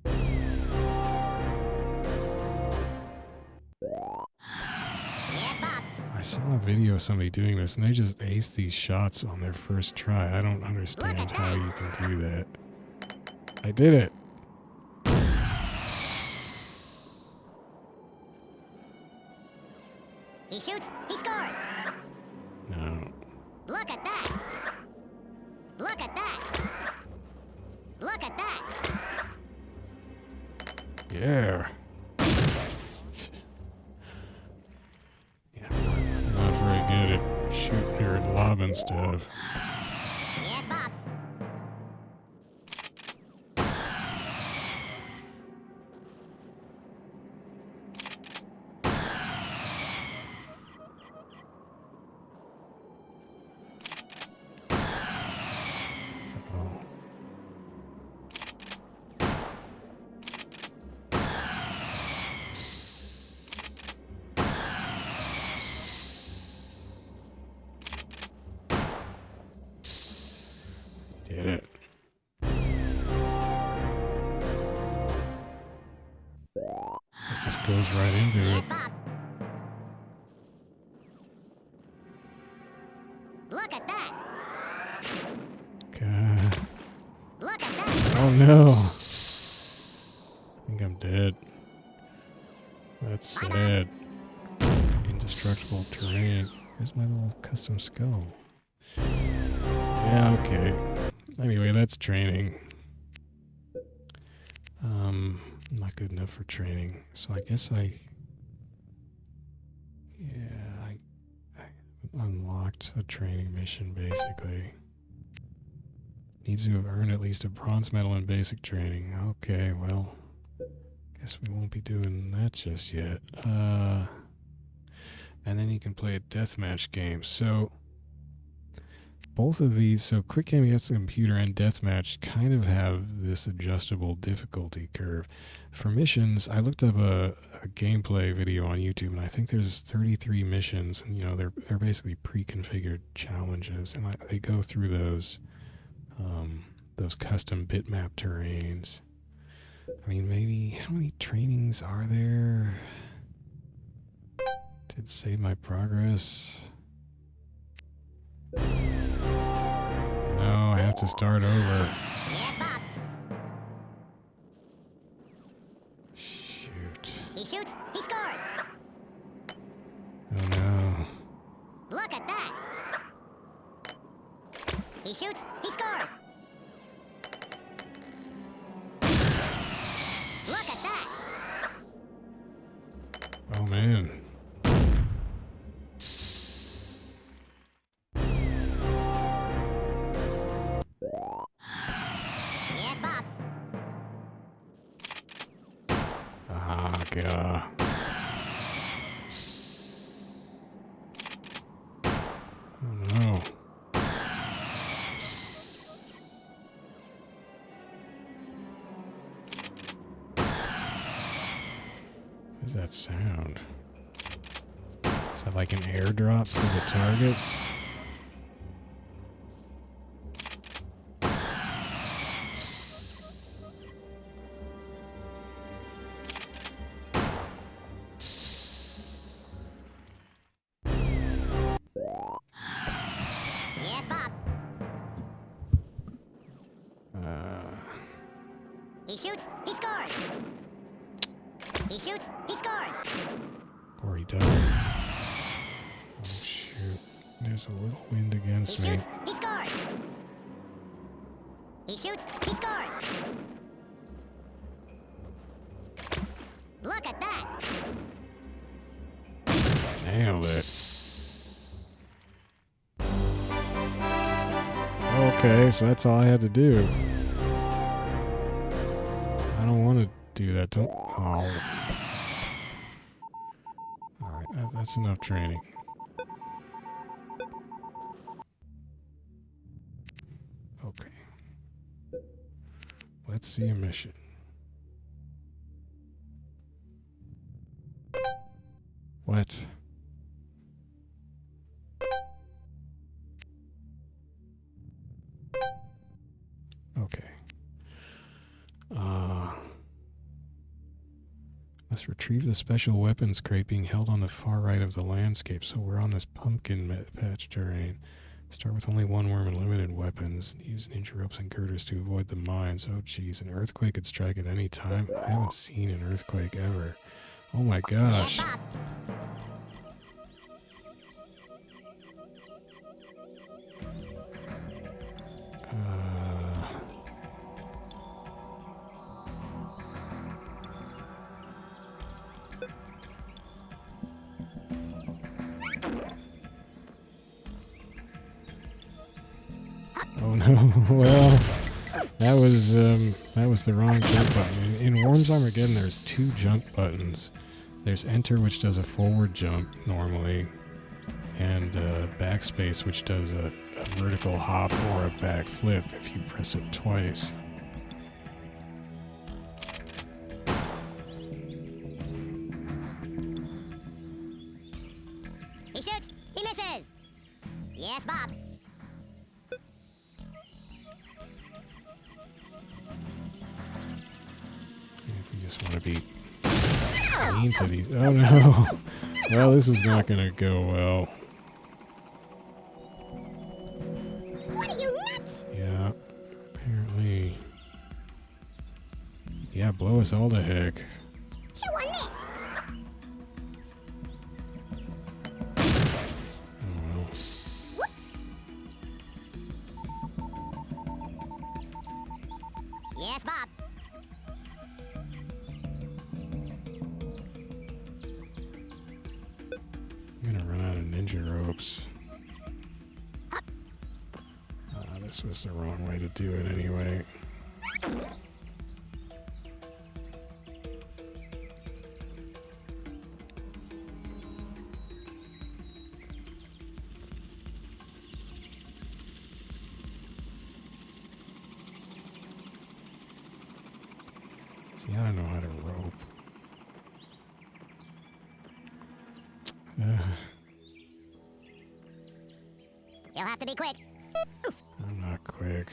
Yes, Bob. I saw a video of somebody doing this, and they just aced these shots on their first try. I don't understand how you can do that. I did it. He shoots, he scores. No. Look at that. Look at that. Look at that. Yeah. Yeah. I'm not very good at shooting or lobbing stuff. Yes, Bob. It just goes right into Yes, it. Bob. Look at that. God. Look at that. Oh no. I think I'm dead. That's sad. Indestructible terrain. Where's my little custom skull? Yeah, okay. Anyway, that's training. Not good enough for training. So I guess I unlocked a training mission basically. Needs to have earned at least a bronze medal in basic training. Okay, well, guess we won't be doing that just yet. And then you can play a deathmatch game. So both of these, so Quick Game Against the Computer and Deathmatch, kind of have this adjustable difficulty curve. For missions, I looked up a gameplay video on YouTube, and I think there's 33 missions, and they're basically pre-configured challenges, and they go through those custom bitmap terrains. I mean, maybe how many trainings are there? Did save my progress? No, I have to start over. Yes, Bob. Shoot. He shoots, he scores. Oh no. Look at that. He shoots, he scores. Look at that. Oh man. Yes, Bob. Ah, God. Oh no. What is that sound? Is that like an airdrop to the targets? Yes, Bob. He shoots, he scores. He shoots, he scores. Or he doesn't. Oh shoot. There's a little wind He against me. shoots, he scores. He shoots, he scores. Look at that. Nailed it. Okay, so that's all I had to do. I don't want to do that. Don't. Oh. Alright, that's enough training. Okay. Let's see a mission. What? Okay. Must retrieve the special weapons crate being held on the far right of the landscape. So we're on this pumpkin patch terrain. Start with only one worm and limited weapons. Use ninja ropes and girders to avoid the mines. Oh geez, an earthquake could strike at any time. I haven't seen an earthquake ever. Oh my gosh. Yes, Bob. Oh no. Well, that was the wrong jump button. In Worms Armageddon, there's two jump buttons. There's enter, which does a forward jump normally, and backspace, which does a vertical hop or a back flip if you press it twice. He shoots, he misses. Yes, Bob. If you just want to be mean to these. Oh no. Well, this is not going to go well. What are you, nuts? Yeah. Apparently. Yeah, blow us all to heck. Chew on this. Oh well. Whoops. Yes, Bob. I'm gonna run out of ninja ropes. This was the wrong way to do it anyway. See, I don't know how to rope. You'll have to be quick. Oof. I'm not quick.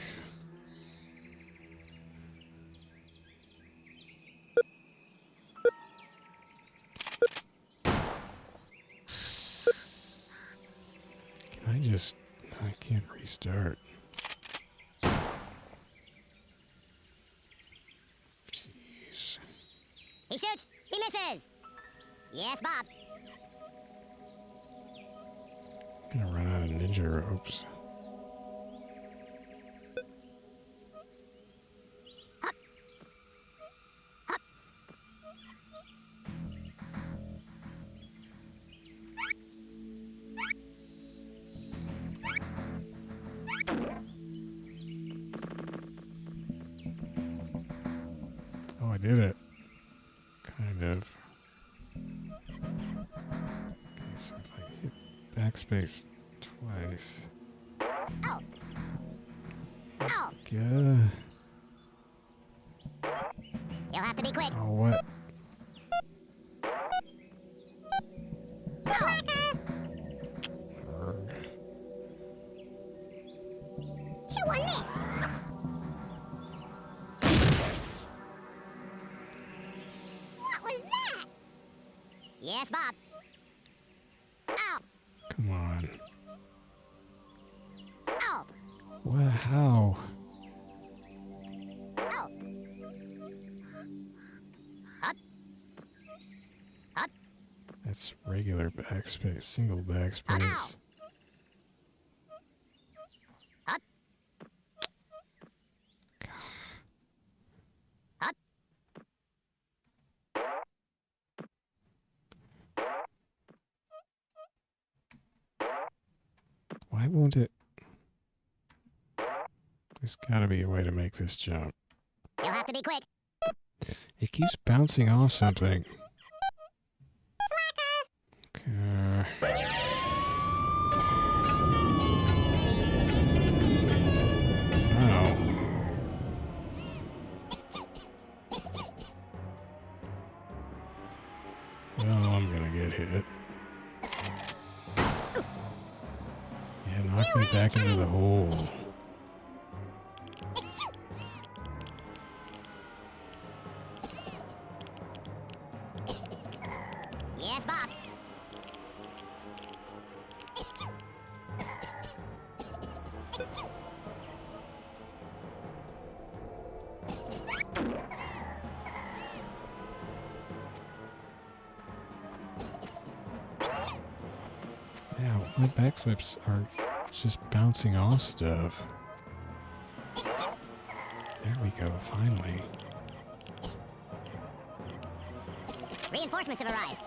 Can I just... I can't restart. Jeez. He shoots. He misses. Yes, Bob. I'm gonna run out of ninja ropes. Oh, I did it. Kind of. Okay, so if I hit backspace twice. Oh. Oh. Yeah. You'll have to be quick. Oh, what? Slacker. Arrgh. Chew on this. What was that? Yes, Bob. Ow. Come on. Ow. What? How? Ow. Hop. Hop. That's regular backspace, single backspace. Hop. Hop. Why won't it? There's gotta be a way to make this jump. You'll have to be quick. It keeps bouncing off something. Wow. Well, I'm gonna get hit. Yeah, knock me back into the hole. Yes, Bob. Yeah, my backflips are just bouncing off stuff. There we go, finally. Reinforcements have arrived.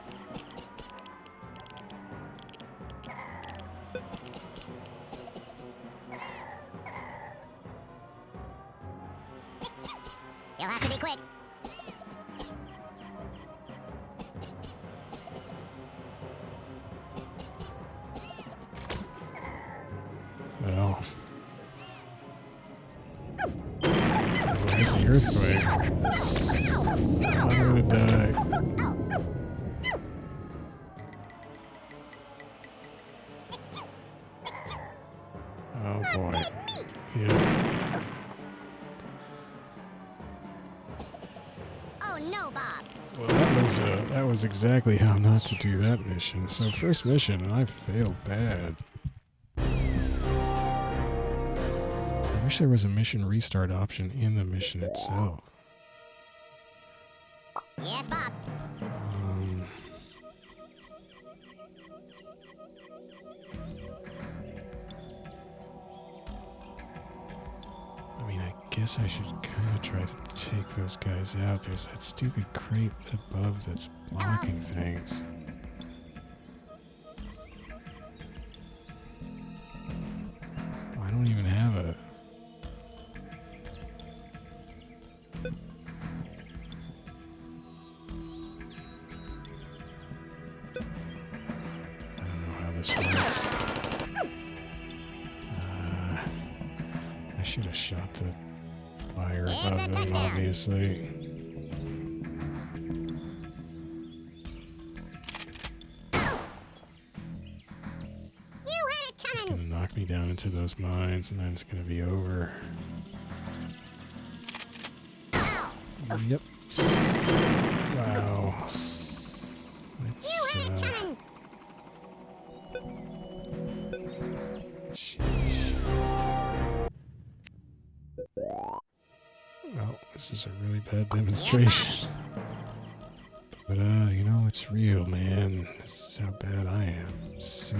You'll have to be quick. Well. Where's the earthquake? I'm gonna die. Oh boy. Yeah. Oh no, Bob. Well, that that was exactly how not to do that mission. So first mission, and I failed bad. I wish there was a mission restart option in the mission itself. Yes, Bob. I mean, I guess I should kind of try to take those guys out. There's that stupid crate above that's blocking things. I don't even have a... I don't know how this works. I should have shot the fire above them, obviously. It's gonna knock me down into those mines, and then it's gonna be over. Yep. Wow. It's, sheesh. Well, this is a really bad demonstration. But, you know, it's real, man. This is how bad I am. So...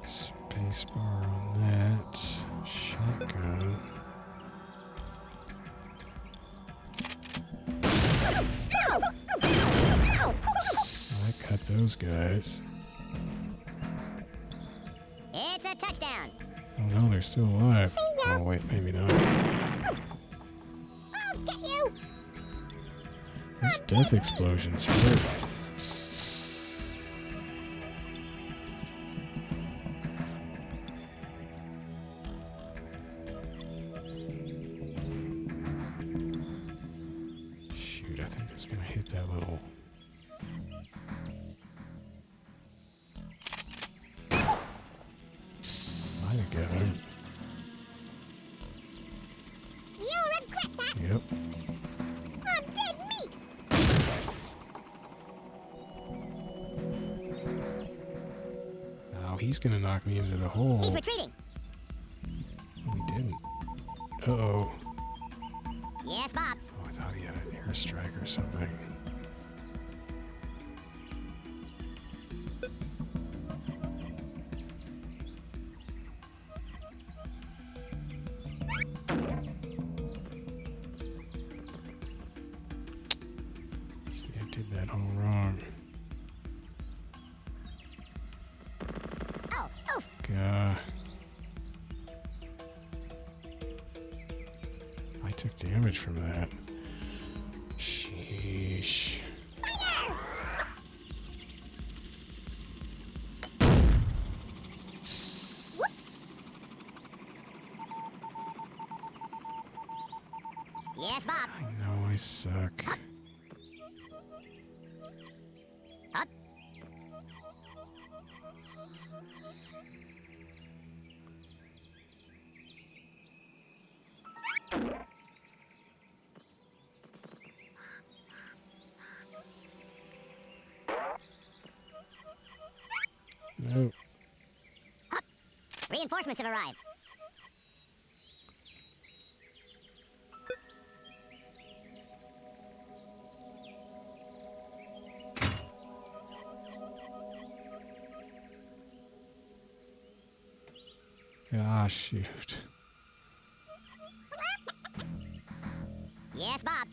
spacebar on that. Shotgun. I cut those guys. It's a touchdown. Oh no, they're still alive. Oh wait, maybe not. I'll get you. These death explosions hurt. Shoot, I think that's gonna hit that little... Might have got him. You'll regret that. Yep. I'm dead meat. Oh, he's gonna knock me into the hole. He's retreating. No, he didn't. Uh-oh. Yes, Bob. Oh, I thought he had an airstrike or something. See, I did that all wrong. Oh, oof. Gah. I took damage from that. Sheesh. Fire! Whoops. Yes, Bob. I know I suck. Up. No. Reinforcements have arrived. Ah, shoot. Yes, Bob.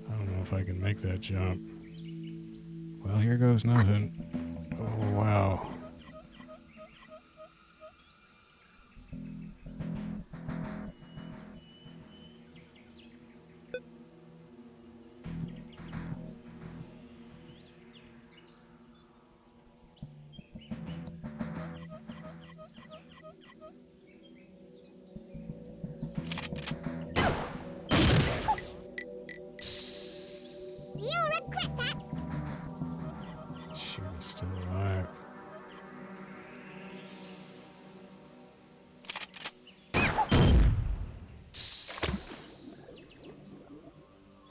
I don't know if I can make that jump. Well, here goes nothing. Oh, wow. You'll regret that. Shoot, it's still alive.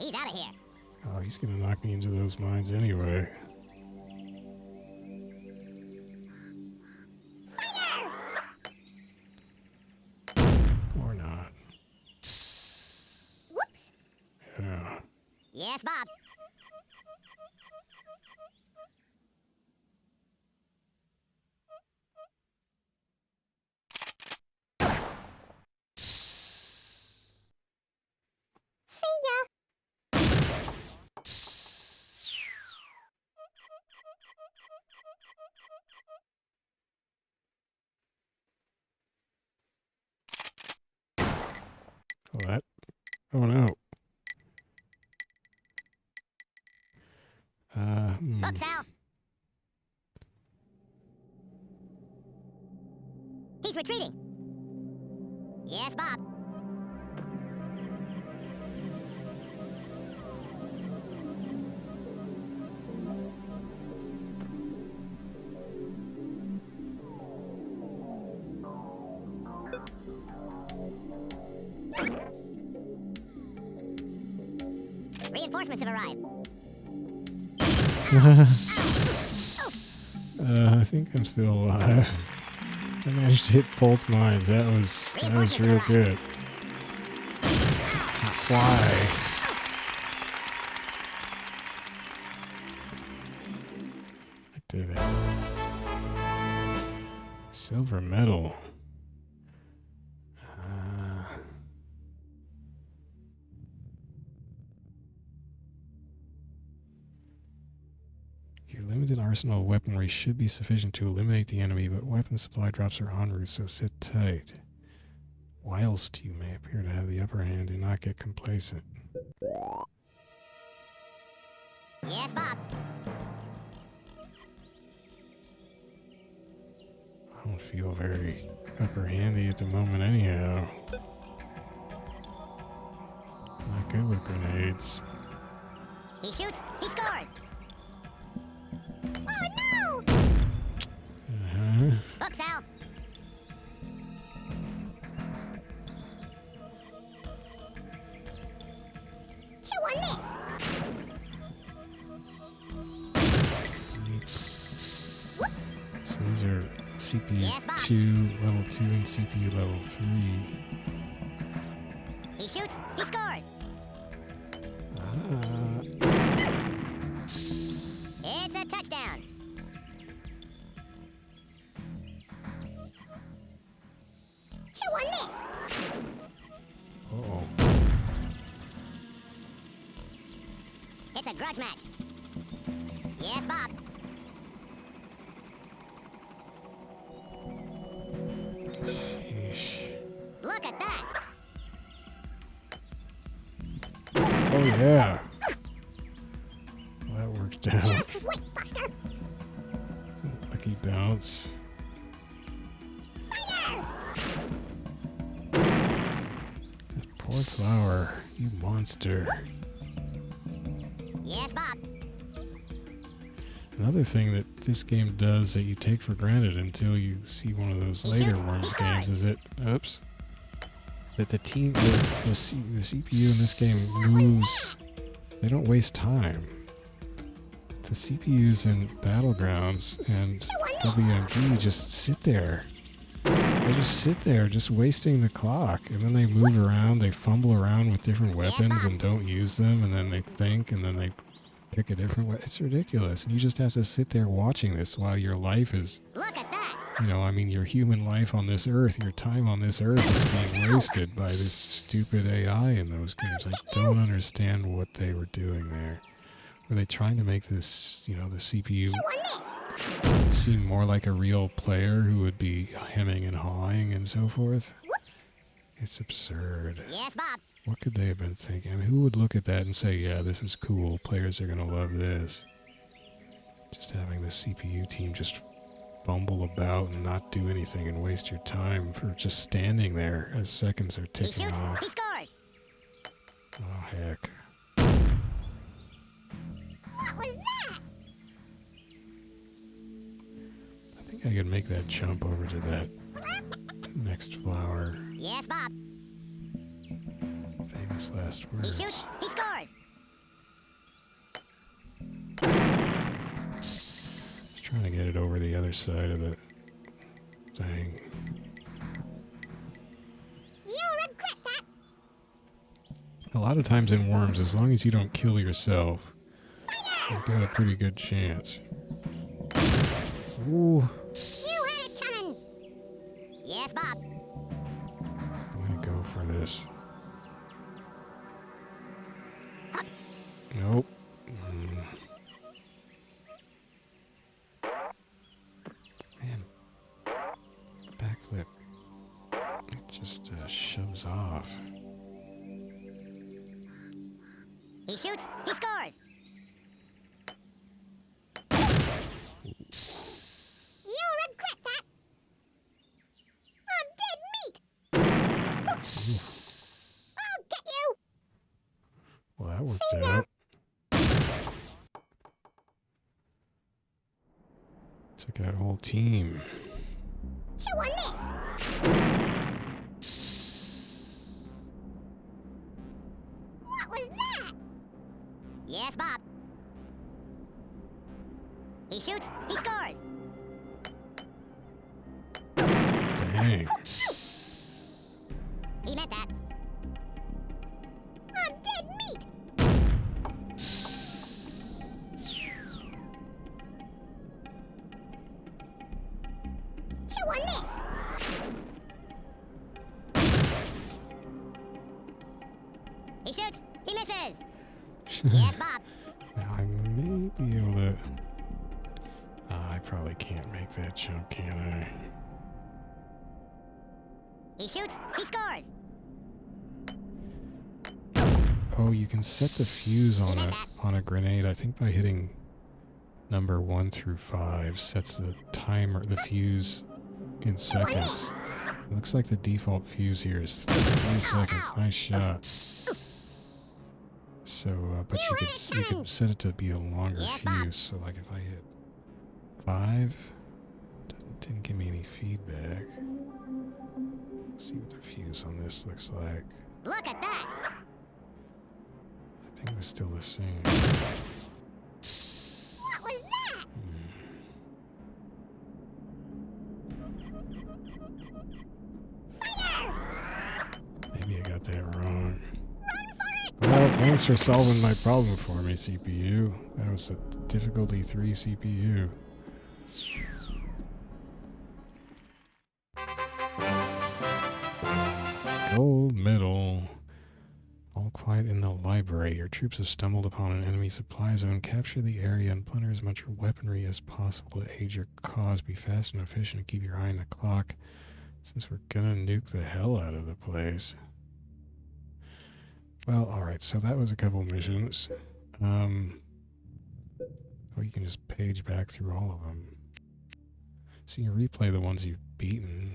He's out of here. Oh, he's gonna knock me into those mines anyway. Or not. Whoops. Yeah. Yes, Bob. See ya. Oh, that. Oh no. Look, Sal. He's retreating. Yes, Bob. Reinforcements have arrived. I think I'm still alive. I managed to hit both mines. That was real good. Why? I did it. Silver medal. Your limited arsenal of weaponry should be sufficient to eliminate the enemy, but weapon supply drops are en route, so sit tight. Whilst you may appear to have the upper hand, do not get complacent. Yes, Bob. I don't feel very upper handy at the moment anyhow. Not good with grenades. He shoots. He scores. Oh, no! Look, Sal. Chew on this. So these are CPU Yes, Bob. 2, level 2, and CPU level 3. He shoots. He scores. It's a touchdown. Chew on this. Uh-oh. It's a grudge match. Yes, Bob. Sheesh. Look at that. Oh yeah. Well, that worked out. Just wait, Buster. Lucky bounce. Fire! That poor flower, you monster. Yes, Bob. Another thing that this game does that you take for granted until you see one of those later Worms games is that, oops, that the CPU in this game moves. They don't waste time. The CPUs in Battlegrounds and W.M.D just sit there. They just sit there, just wasting the clock, and then they move around, they fumble around with different weapons and don't use them, and then they think, and then they pick a different way. It's ridiculous, and you just have to sit there watching this while your life is, Look at that. you know, I mean, your human life on this earth, your time on this earth is being wasted by this stupid AI in those games. I don't understand what they were doing there. Were they trying to make this, you know, the CPU Chew on this. seem more like a real player who would be hemming and hawing and so forth? Whoops. It's absurd. Yes, Bob. What could they have been thinking? I mean, who would look at that and say, yeah, this is cool, players are going to love this? Just having the CPU team just bumble about and not do anything and waste your time for just standing there as seconds are He ticking shoots. off. He scores. Oh, heck. What was that? I think I could make that jump over to that next flower. Yes, Bob. Famous last He words. shoots. He scores. Trying to get it over the other side of the thing. You'll regret that. A lot of times in Worms, as long as you don't kill yourself, you've got a pretty good chance. Ooh. You had it coming. Yes, Bob. I'm gonna go for this. Nope. Man. Backflip. It just shoves off. He shoots, he scores. You'll regret that. I'm dead meat. I'll get you. Well, that worked See ya. out. Took out a whole team. Chew on this. What was that? Yes, Bob. He shoots, he scores. Dang. He meant that. I'm dead meat. Chew on this. He shoots, he misses. Yes, Bob. Now I may be able to... I probably can't make that jump, can I? He shoots, he scores. Oh, you can set the fuse on a grenade. I think by hitting number 1 through 5 sets the timer, the fuse in seconds. It looks like the default fuse here is 3 seconds. Nice shot. So, but you could set it to be a longer fuse. So, like if I hit 5, didn't give me any feedback. Let's see what the fuse on this looks like. Look at that. I think it was still the same. What was that? Fire! Maybe I got that wrong. Well, thanks for solving my problem for me, CPU. That was a difficulty 3 CPU. Gold medal. All quiet in the library. Your troops have stumbled upon an enemy supply zone. Capture the area and plunder as much weaponry as possible to aid your cause. Be fast and efficient and keep your eye on the clock, since we're gonna nuke the hell out of the place. Well, alright, so that was a couple missions. Oh, you can just page back through all of them. So you can replay the ones you've beaten.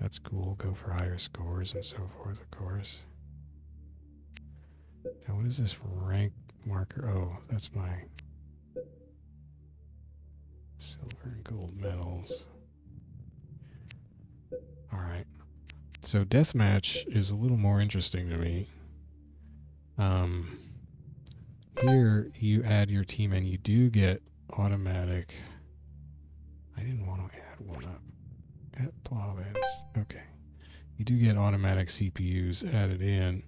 That's cool. Go for higher scores and so forth, of course. Now, what is this rank marker? Oh, that's my silver and gold medals. Alright. So Deathmatch is a little more interesting to me. Here you add your team and you do get automatic... I didn't want to add one up. At Plavins. Okay. You do get automatic CPUs added in.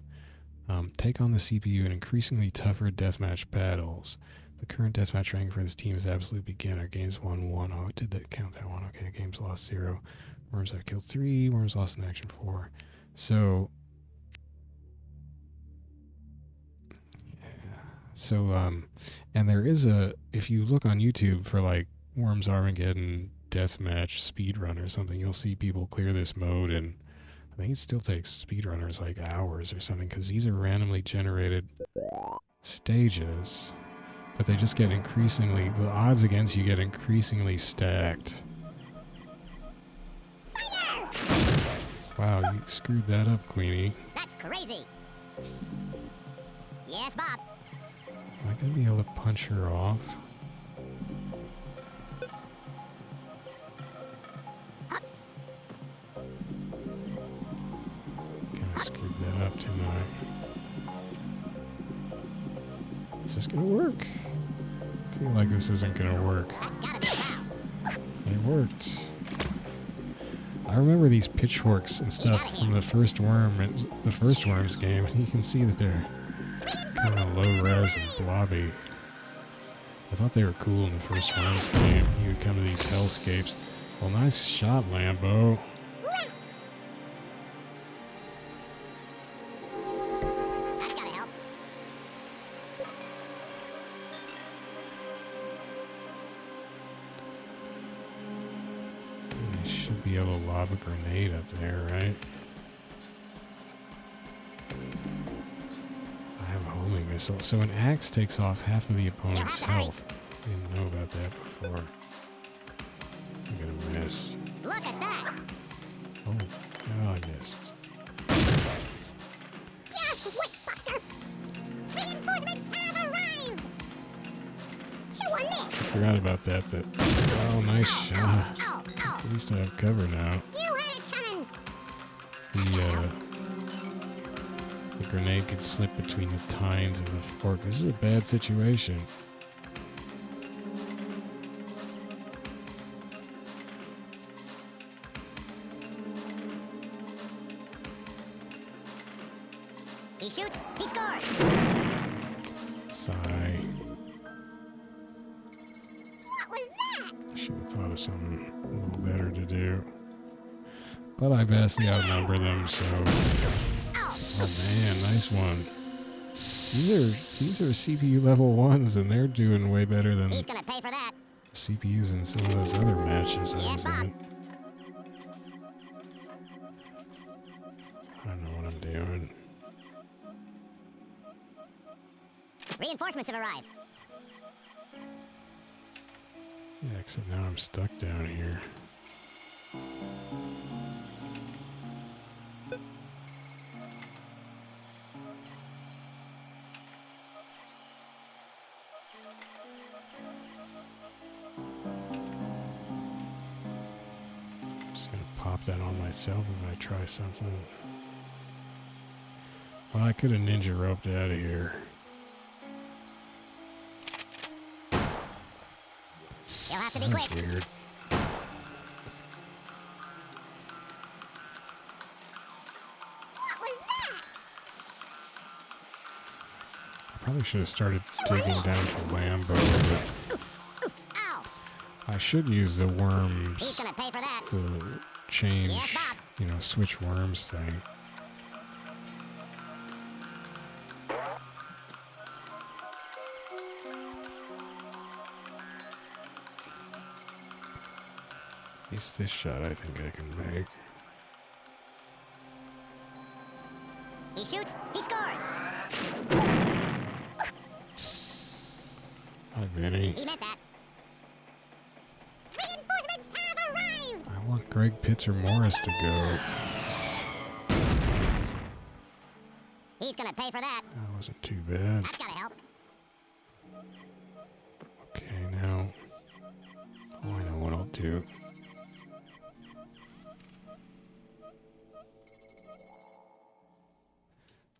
Take on the CPU in increasingly tougher deathmatch battles. The current deathmatch ranking for this team is absolute beginner. Games won 1. Oh, did that count that one? Okay, games lost 0. Worms have killed 3. Worms lost in action 4. So, yeah. So, and there is a, if you look on YouTube for like Worms Armageddon Deathmatch speedrun or something, you'll see people clear this mode, and I think it still takes speedrunners like hours or something, because these are randomly generated stages, but they just get increasingly, the odds against you get increasingly stacked. Fire! Wow, you screwed that up, Queenie. That's crazy. Yes, Bob. Am I going to be able to punch her off? Kind of screwed that up, didn't I? Is this going to work? feel like this isn't gonna work. That's gotta be a cow. It worked. I remember these pitchforks and stuff from the first Worms game. You can see that they're kind of low res and blobby. I thought they were cool in the first Worms game. You would come to these hellscapes. Well, nice shot, Lambo. That's gotta help. You should be able to lob a grenade up there, right? I have a homing missile. So an axe takes off half of the opponent's health. Didn't know about that before. I'm gonna miss. Look at that. Oh, I missed. Just wait, Buster. Reinforcements have arrived. Chew on this. Forgot about that. Oh, nice shot. Oh. At least I have cover now. You had it coming. The grenade could slip between the tines of the fork. This is a bad situation. He shoots, he scores. Sigh. What was that? I should have thought of something a little better to do. But I vastly outnumber them, so... Oh man, nice one. These are CPU level 1s, and they're doing way better than He's gonna pay for that. CPUs in some of those other matches I was in. I don't know what I'm doing. Reinforcements have arrived. Yeah, except now I'm stuck down here. Just gonna pop that on myself if I try something. Well, I could have ninja roped out of here. You'll have to be That's quick. weird. What was that? I probably should have started digging down to Lambo, but Ow. I should use the He's worms, gonna pay for that. the change, Yes, Bob. switch worms thing. At least this shot I think I can make. He shoots, he scores. Hi, Vinny. He meant that. Reinforcements have arrived. I want Greg Pitzer Morris to go. He's gonna pay for that. That wasn't too bad. That's gotta help. Okay, now. Oh, I know what I'll do.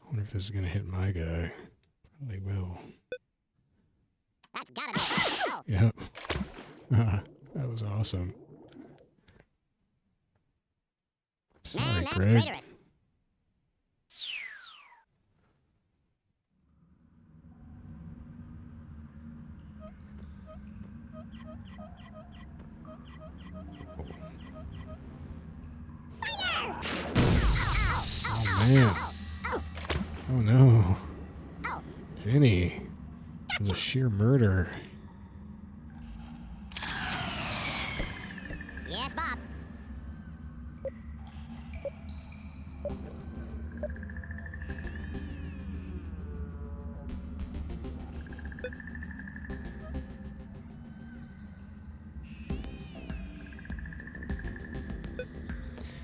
I wonder if this is going to hit my guy. Probably will. That's gotta be. Oh. Yep. That was awesome. Sorry, Man, that's Greg. traitorous. Oh, man. Oh, no. Oh. Vinny. It was a sheer murder. Yes, Bob.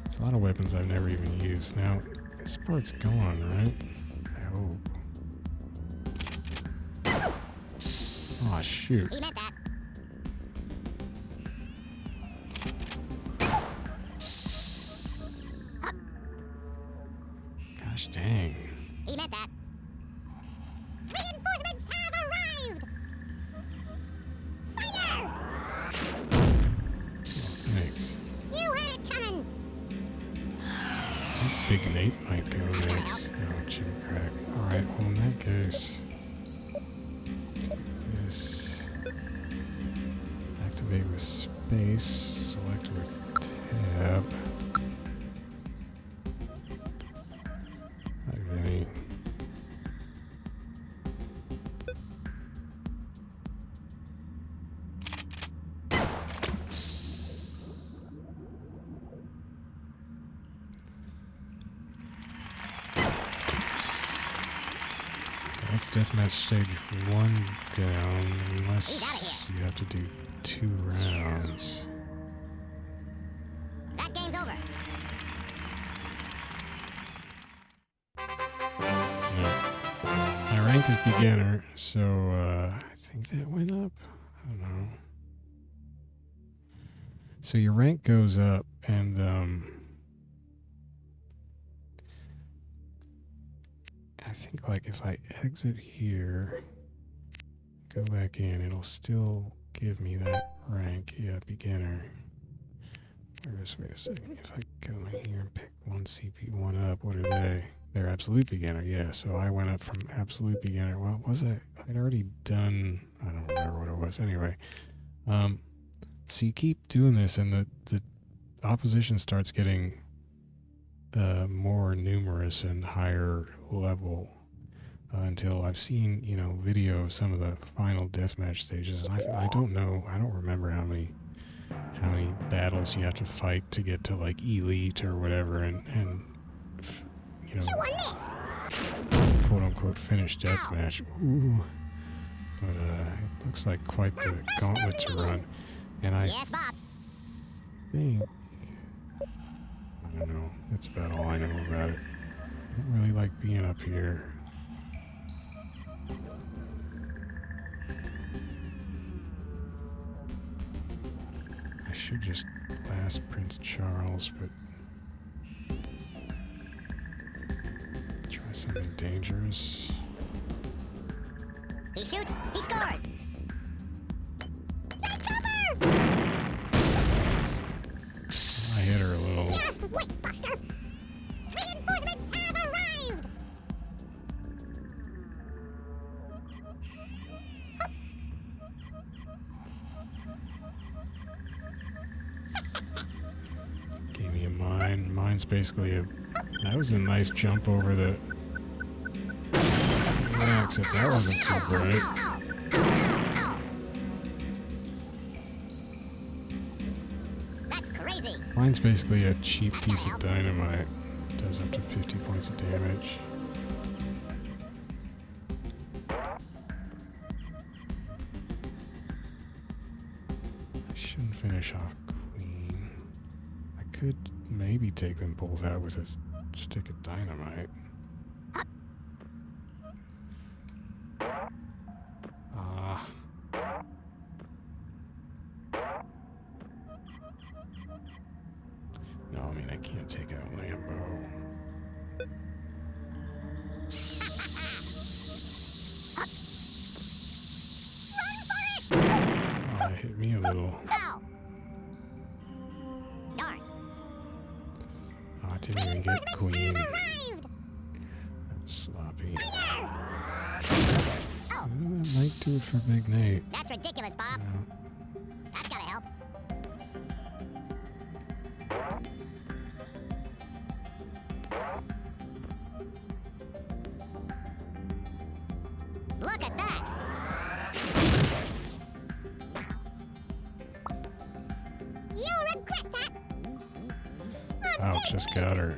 There's a lot of weapons I've never even used. Now, this part's gone, right? I hope. Oh, shoot. He meant that. Gosh dang. He meant that. Reinforcements have arrived. Big Nate might go next. Oh, Jim Crack. Alright, well, in that case, do this. Activate with space. Select with tab. Hi, Vinny. That's Deathmatch stage 1 down, unless you have to do 2 rounds. That game's over. No. My rank is beginner, so I think that went up. I don't know. So your rank goes up, and I think like if I exit here, go back in, it'll still give me that rank. Yeah, beginner. Or just wait a second. If I go in here and pick one CP1 up, what are they? They're absolute beginner. Yeah, so I went up from absolute beginner. Well, was I? I'd already done. I don't remember what it was. Anyway, so you keep doing this, and the opposition starts getting more numerous and higher level until I've seen, you know, video of some of the final deathmatch stages, and I don't know, I don't remember how many battles you have to fight to get to like elite or whatever, and you know, quote unquote finish deathmatch. Ooh. But it looks like quite the gauntlet to run, and I think, I don't know, that's about all I know about it. I don't really like being up here. I should just blast Prince Charles, but try something dangerous. He shoots, he scores. I hit her a little. Just wait, Buster. Reinforcements have arrived. Gave me a mine. Mine's basically a. That was a nice jump over the. Yeah, except that wasn't too bright. That's crazy. Mine's basically a cheap piece of dynamite. Does up to 50 points of damage. I shouldn't finish off Queen. I could maybe take them both out with a stick of dynamite. Ah. No, I mean, I can't take out Lambo. Oh, that hit me a little. Ow. Darn. Oh, I didn't even get Queen. Arrived. That was sloppy. Oh, That might do it for Big Nate. that's ridiculous, Bob. Yeah. That's gotta help. Look at that. You'll regret that. Ouch, just got her.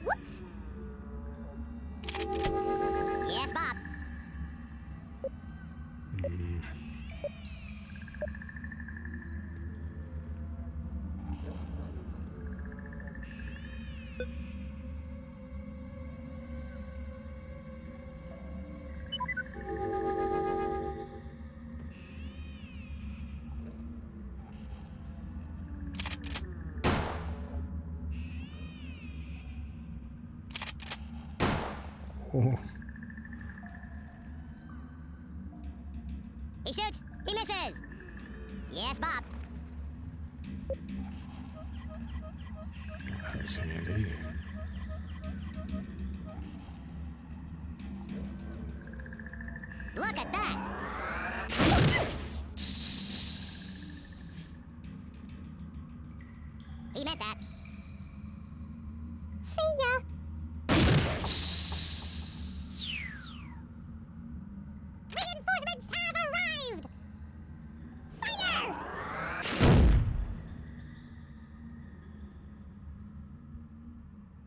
Whoops. Yes, Bob. Mm. Oh. He shoots. He misses. Yes, Bob. That was handy. Look at that. He meant that. See ya. Reinforcements have arrived. Fire!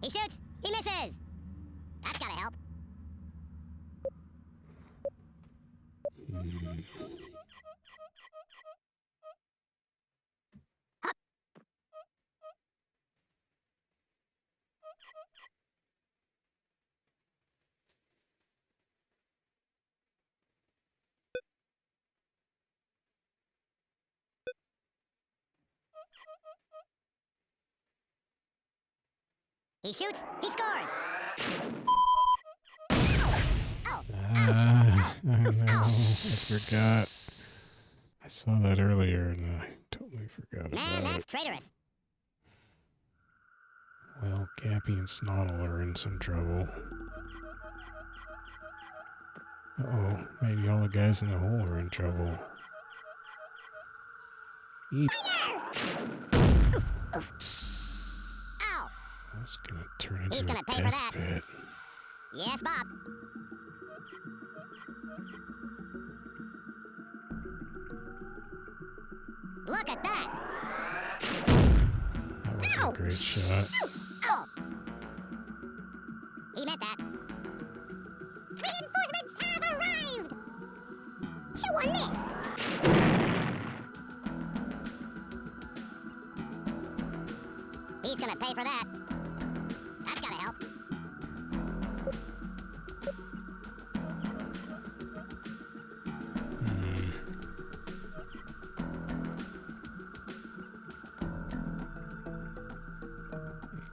He shoots. He misses. That's gotta help. He shoots. He scores. Oh. I know. I forgot. I saw that earlier and I totally forgot Man, about that's it. traitorous. Well, Gappy and Snoddle are in some trouble. Uh-oh, maybe all the guys in the hole are in trouble. Eep. Ow! That's gonna turn into He's a gonna pay for death that. pit. Yes, Bob. Look at that. That was a great shot. Ow! He meant that. Reinforcements have arrived. Chew on this. He's gonna pay for that. That's gotta help.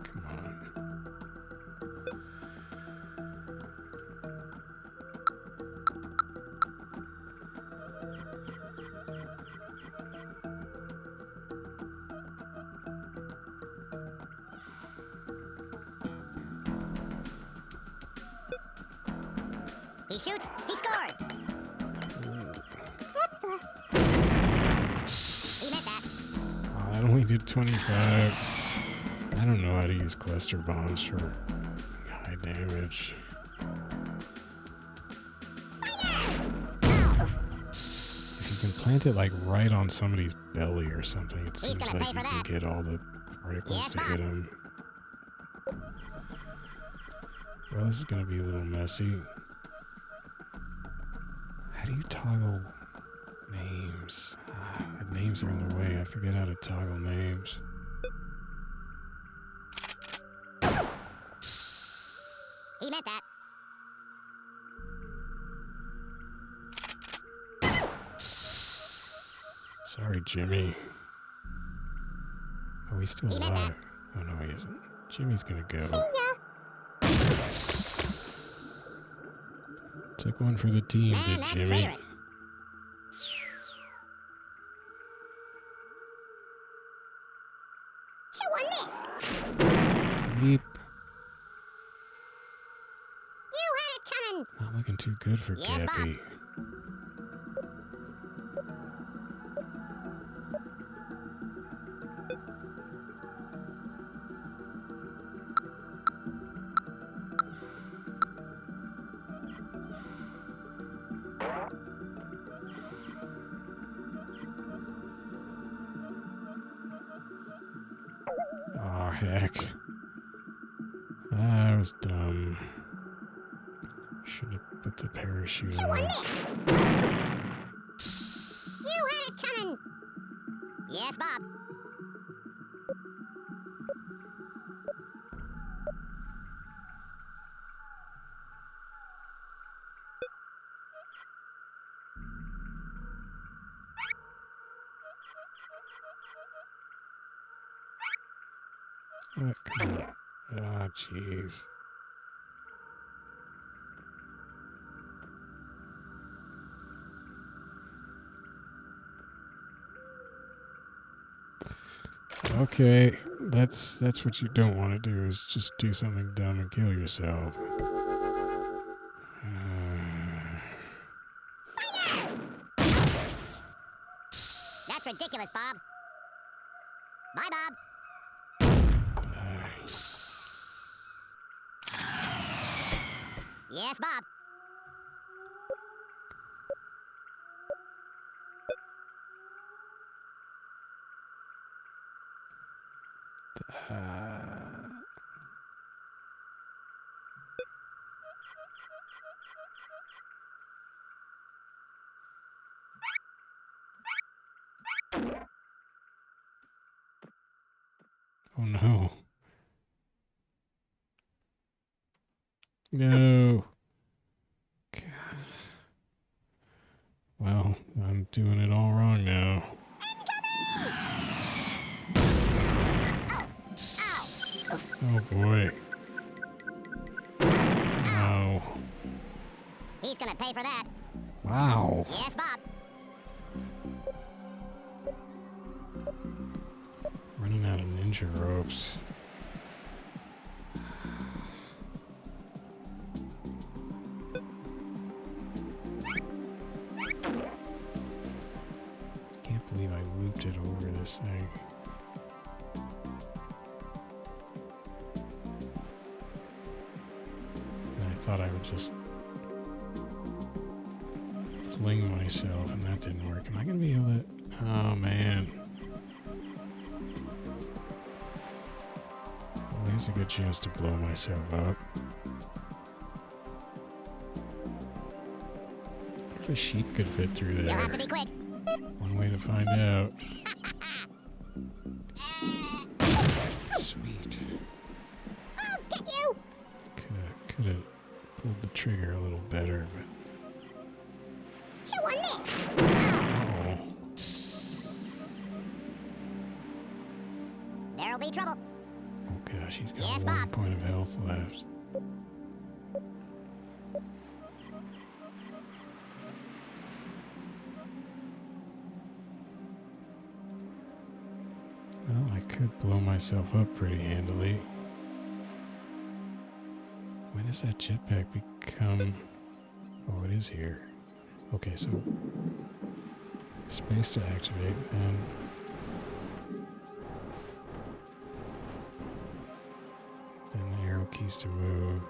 Come on. He shoots. He scores. He meant that. Oh, that only did 25. I don't know how to use cluster bombs for high damage. Ow! If you can plant it like right on somebody's belly or something, it seems gonna like pay you for can that. get all the particles Yes, to Bob. hit them. Well, this is going to be a little messy. How do you toggle names? The names are in the way. I forget how to toggle names. He meant that. Sorry, Jimmy. Oh, he's still He meant alive. Oh, no, he isn't. Jimmy's going to go. See ya. Took one for the team, Man, did that's Jimmy? traitorous. Chew on this. Yeep. You had it coming. Not looking too good for Yes, Bob. Gappy. Oh, heck. That was dumb. Should have put the parachute Chew on on. this. You had it coming. Yes, Bob. Oh, come on. Oh, jeez. Okay, that's what you don't want to do is just do something dumb and kill yourself. That's ridiculous, Bob. Bye, Bob. Yes, Bob. Oh no. No. Well, I'm doing it all wrong now. Oh boy. No. He's gonna pay for that. Wow. Yes, Bob. Running out of ninja ropes. Can't believe I looped it over this thing. And I thought I would just fling myself, and that didn't work. Am I gonna be able to? Oh man. Well, there's a good chance to blow myself up. If a sheep could fit through You'll there. have to be quick. One way to find out. Sweet. I'll get you. Could have pulled the trigger a little better, but. Chew on this. Oh. There'll be trouble. Oh gosh, he's got Yes, one Bob. point of health left. Well, I could blow myself up pretty handily. When does that jetpack become... Oh, it is here. Okay, so... Space to activate, and... Then the arrow keys to move.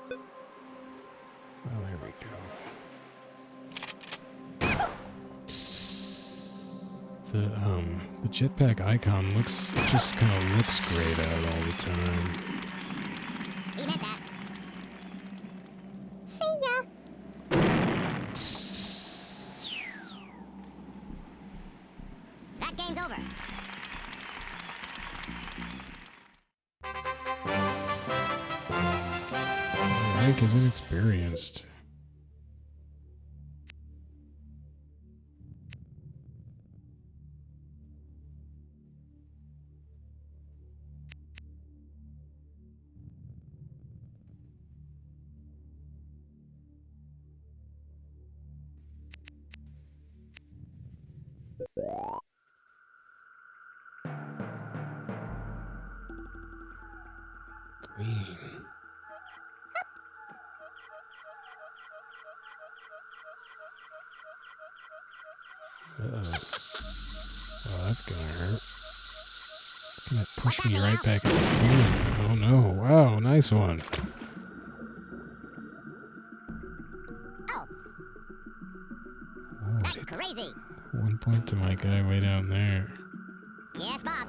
Well, there we go. The jetpack icon just kind of looks grayed out all the time. He meant that. See ya. That game's over. Rank is inexperienced. Green. Uh-oh. Oh, that's gonna hurt. It's gonna push me right back into the green. Oh no. Wow, nice one. Oh, Oh, that's crazy. 1 point to my guy way down there. Yes, Bob.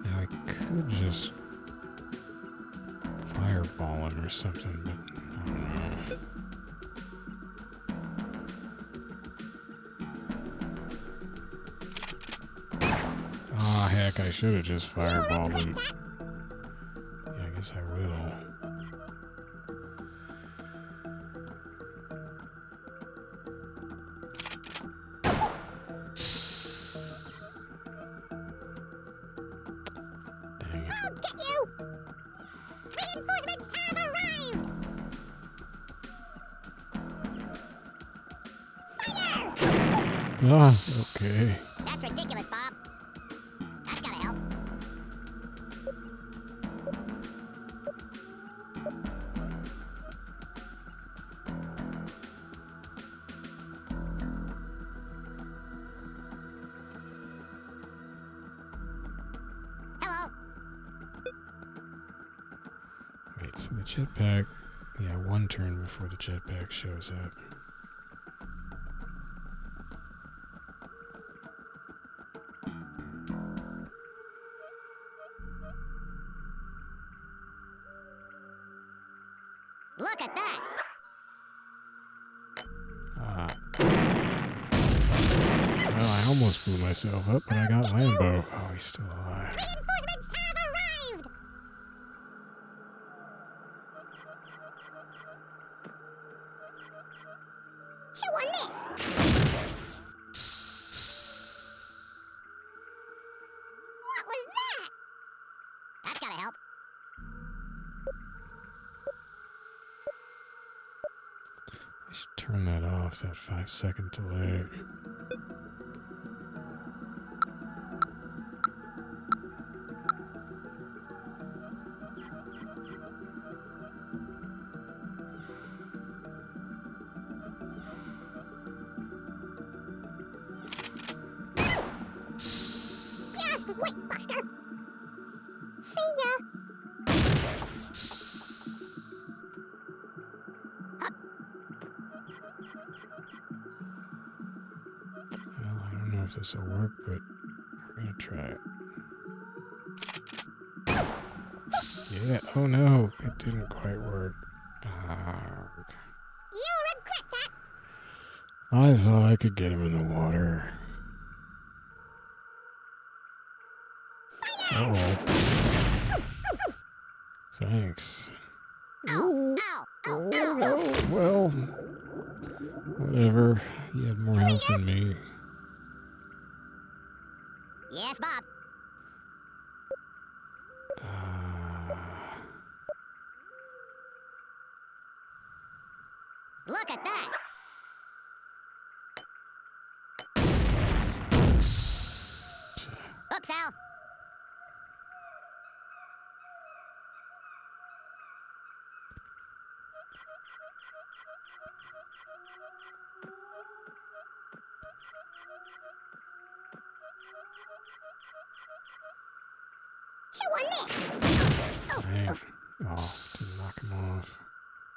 Now I could just fireball him or something, but I don't know. Ah, heck, I should have just fireballed him. Yeah, I guess I will. Dang it. I'll get you. Reinforcements have arrived. Ah, okay. That's ridiculous, Bob. That's gotta help. Hello. Wait, so the jetpack... Yeah, one turn before the jetpack shows up. Look at that. Ah. Well, I almost blew myself up, but I got Lambo. Oh, he's still alive. Reinforcements have arrived. Chew on this. What was that? That's gotta help. I should turn that off, that 5-second delay. Just wait, Buster. See ya. Well, I don't know if this will work, but we're gonna try it. Yeah, oh no, it didn't quite work. You'll regret that. I thought I could get him in the water. Uh-oh. Thanks. Ow, ow, ow, ow, ow. Well, whatever. He had more health than me. Yes, Bob. Look at that. Oops, Al. Chew on this. Dang. Oh, didn't knock him off.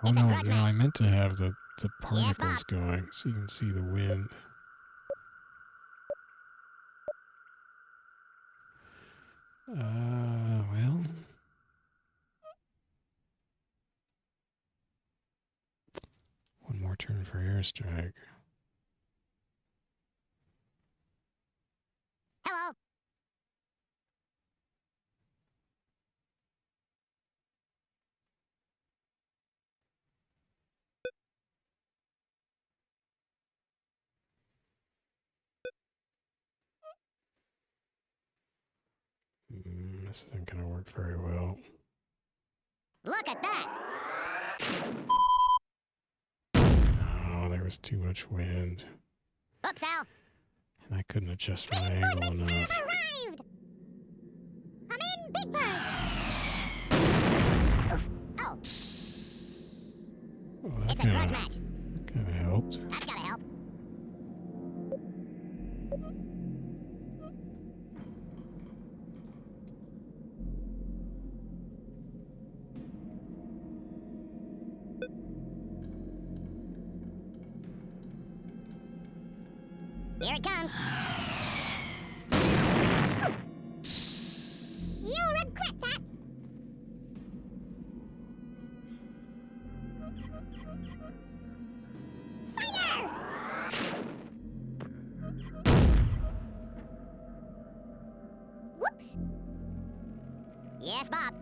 Oh It's a no, grudge I match. meant to have the Yes, particles going so you can see the wind. Well. One more turn for airstrike. Hello. This isn't going to work very well. Look at that. Oh, there was too much wind. Oops, Al. And I couldn't adjust my angle Reinforcements enough. have arrived. Come in, Big Bird. Oof. Oh, Oh, that it's a grudge match. kind of helped. That's gotta help. Here it comes. You'll regret that. Fire! Whoops. Yes, Bob.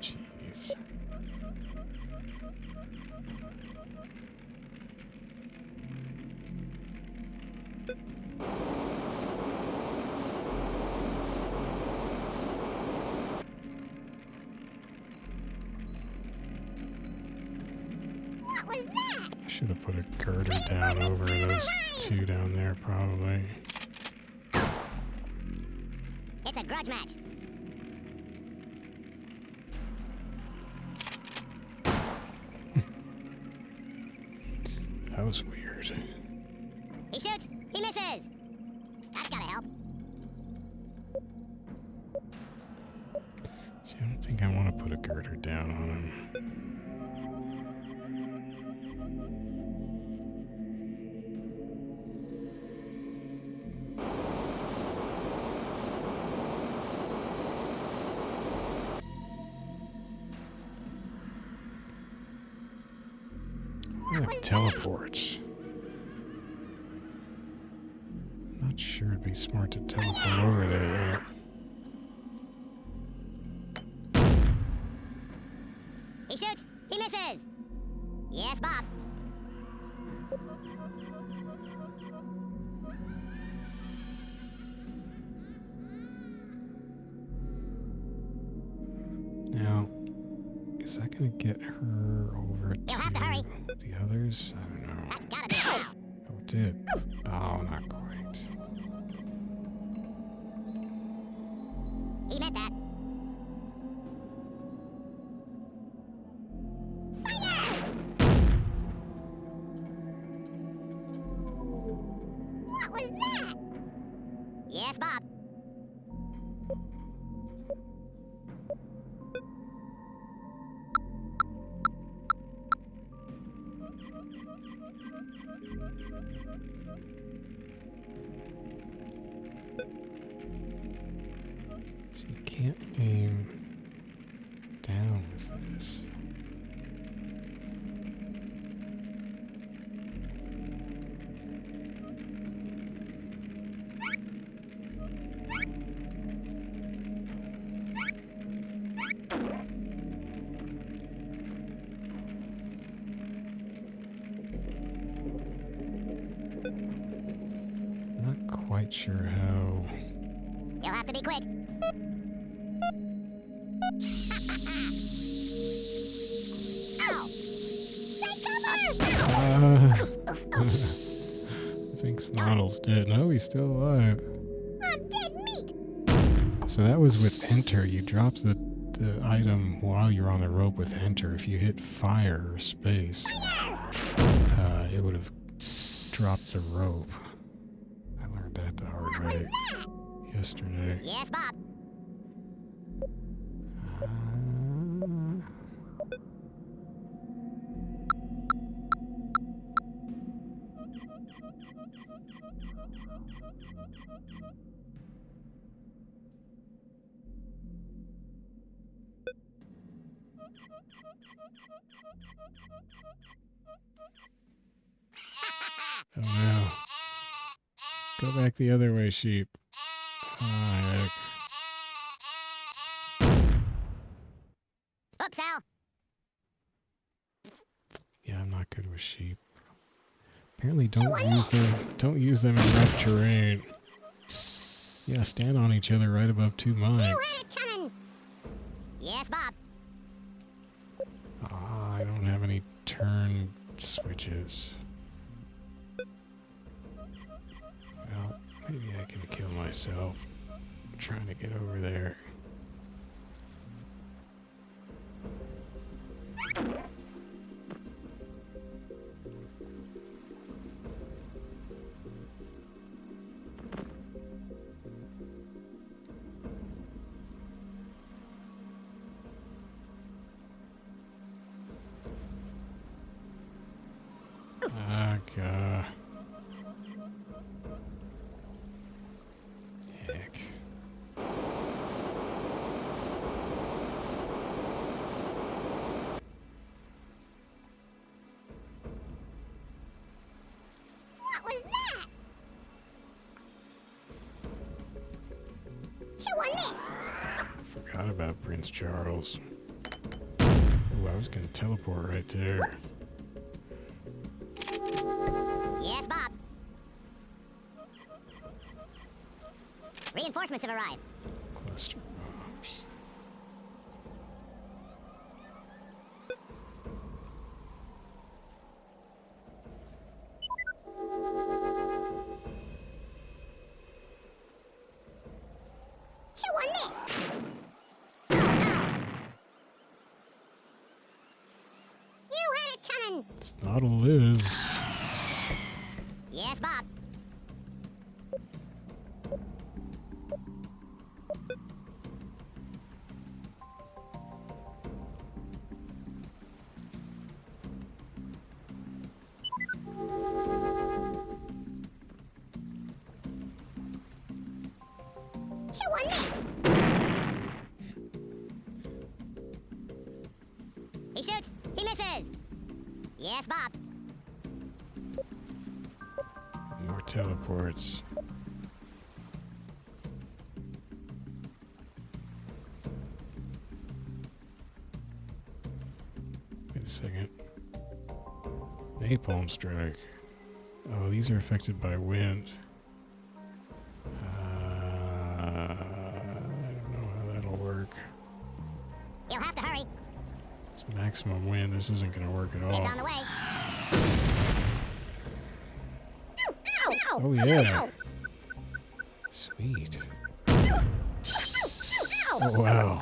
Jeez. What was that? should have put a girder down over those two down there, probably. It's a grudge match. That was weird. He shoots. He misses. That's gotta help. See, I don't think I want to put a girder down on him. Teleports. Not sure it'd be smart to teleport over there though. He shoots. He misses. Yes, Bob. Now, is that gonna get her over You'll have to hurry. the others? I don't know. That's gotta be a foul. Oh, it did. Oh, not quite. He meant that. Fire! What was that? Yes, Bob. So you can't aim down with this. Not quite sure how. You'll have to be quick. Ow! Take cover! I think Snoddle's dead. No, he's still alive. I'm dead meat! So that was with enter. You dropped the item while you're on the rope with enter. If you hit fire or space, it would have dropped the rope. I learned that the hard way yesterday. Yes, Bob. Oh no. Go back the other way, sheep. Ah, heck. Oops, Al. Yeah, I'm not good with sheep. Apparently don't use them in rough terrain. Yeah, stand on each other right above two mics. Coming. Yes, Bob. Ah, I don't have any turn switches. Well, maybe I can kill myself trying to get over there. Ah, God. Heck. What was that? Chew on this. Forgot about Prince Charles. Oh, I was gonna teleport right there. Yes, Bob. Reinforcements have arrived. Cluster bombs. It's not a lives. Yes, Bob. Chew on this. He shoots. He misses. Yes, Bob. More teleports. Wait a second. Napalm strike. Oh, these are affected by wind. I don't know how that'll work. You'll have to hurry. It's maximum wind. This isn't going to work at all. It's on the way. Ow, ow, Oh, yeah. Sweet. Oh, wow.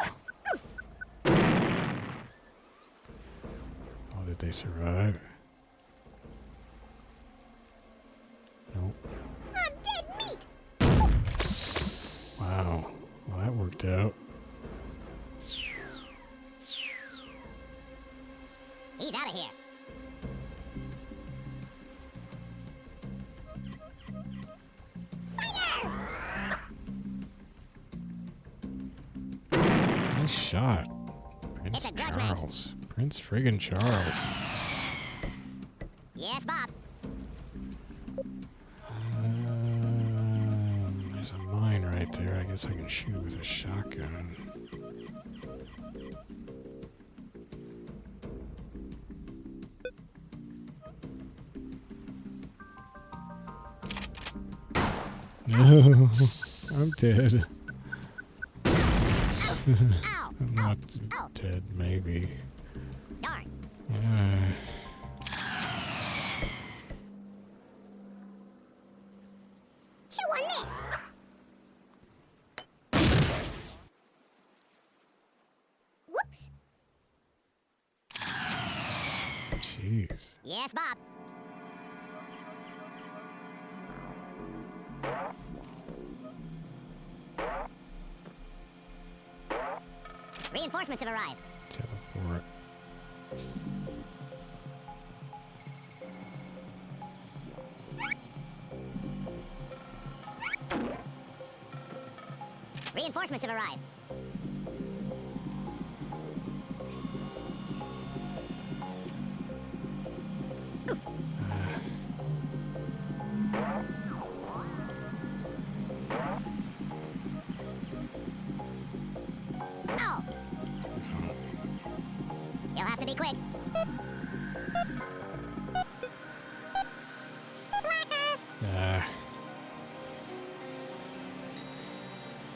Oh, did they survive? Nope. I'm dead meat. Wow. Well, that worked out. He's out of here. Nice shot. Prince It's a grudge match. Charles. Prince friggin' Charles. Yes, Bob. There's a mine right there. I guess I can shoot it with a shotgun. No, I'm dead. Ow. I'm not dead, maybe. Darn. Chew on this. Whoops. Jeez. Yes, Bob. Reinforcements have arrived. Teleport. Reinforcements have arrived. Oh. You'll have to be quick. Ah.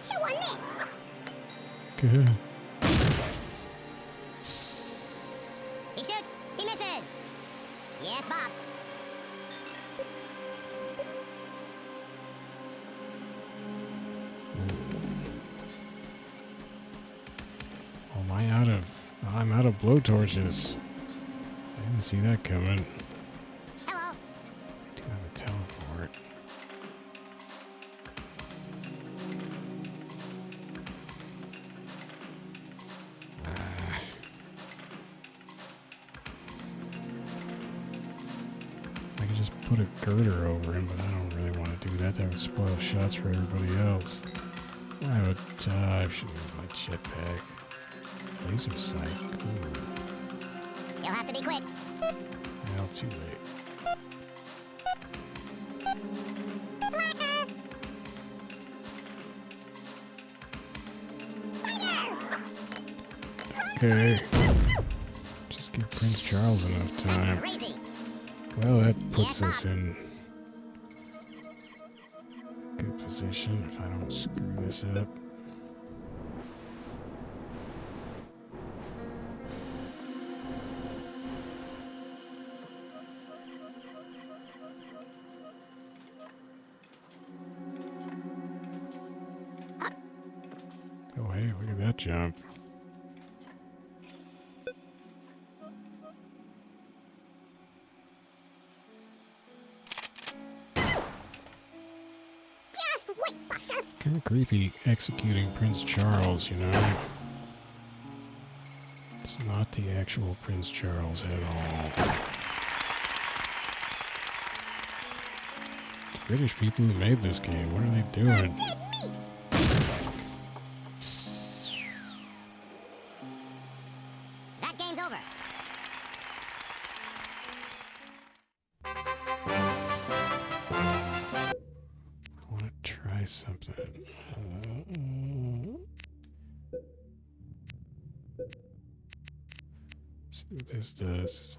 Chew on this. Good. He shoots. He misses. Yes, Bob. Oh, am I out of... I'm out of blowtorches. I didn't see that coming. Hello. Do have a teleport. I could just put a girder over him, but I don't really want to do that. That would spoil shots for everybody else. I would I should use my jetpack. Laser sight. Ooh. You'll have to be quick. Well, too late. Okay. Just give Prince Charles enough time. Crazy. Well, that puts us in good position if I don't screw this up. Oh, hey, look at that jump. Kind of creepy executing Prince Charles, you know? It's not the actual Prince Charles at all. The British people who made this game, what are they doing? That game's over. I want to try something. See what this does.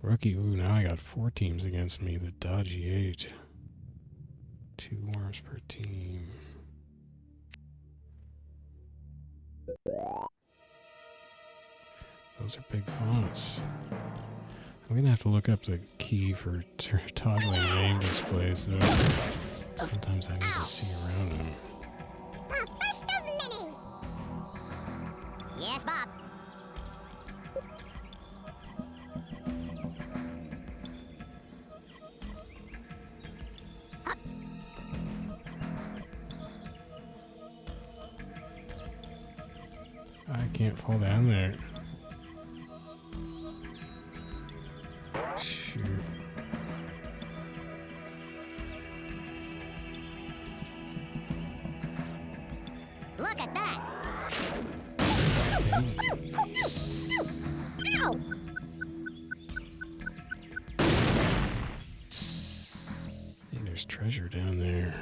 Rookie, ooh, now I got 4 teams against me. The dodgy 8. 2 worms per team. Those are big fonts. I'm gonna have to look up the key for toggling name displays, though. Sometimes I need to see around them. The first of many. Yes, Bob. I can't fall down there. Shoot. Look at that. Okay. Ow! Hey, there's treasure down there.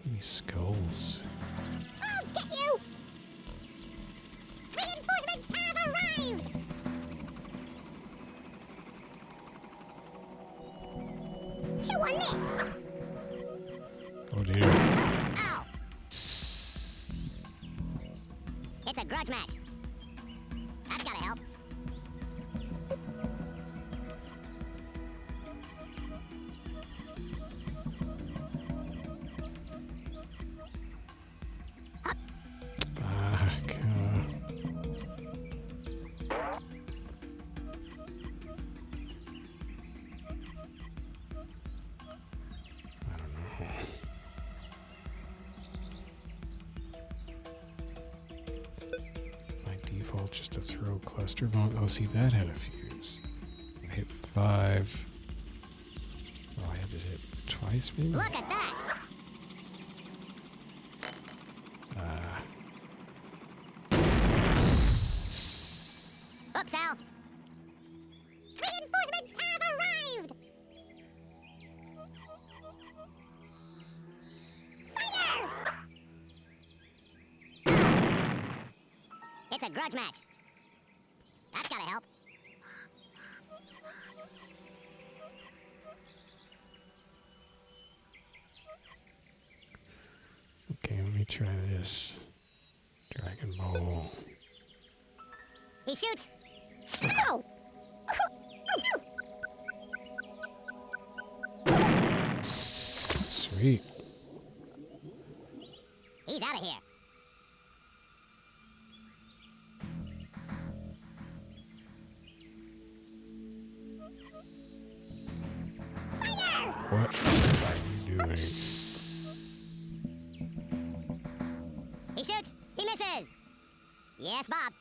These skulls. I'll get you! Reinforcements have arrived! Chew on this! Oh dear. Ow! It's a grudge match. That's gotta help. Ah, God. I don't know. My default just to throw cluster bomb. Oh, see, that had a fuse. I hit 5. Oh, I had to hit twice, maybe? Look at that! Ah. Oops, Al. Reinforcements have arrived! Fire! It's a grudge match. That's gotta help. Okay, let me try this. Dragon Ball. He shoots. Ow! Sweet. He's out of here. Fire! What are you doing? He shoots. He misses. Yes, Bob.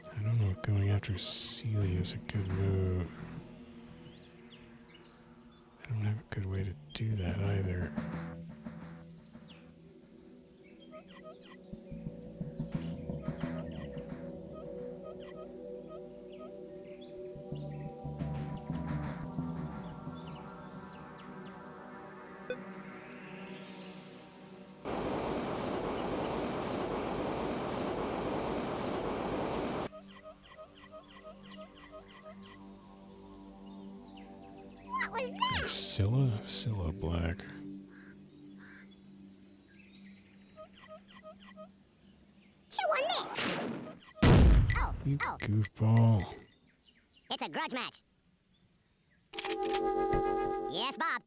I don't know if going after Celia is a good move. I don't have a good way to do that either. What was that? Scylla Black. Chew on this. Oh, You oh, goofball. it's a grudge match. Yes, Bob.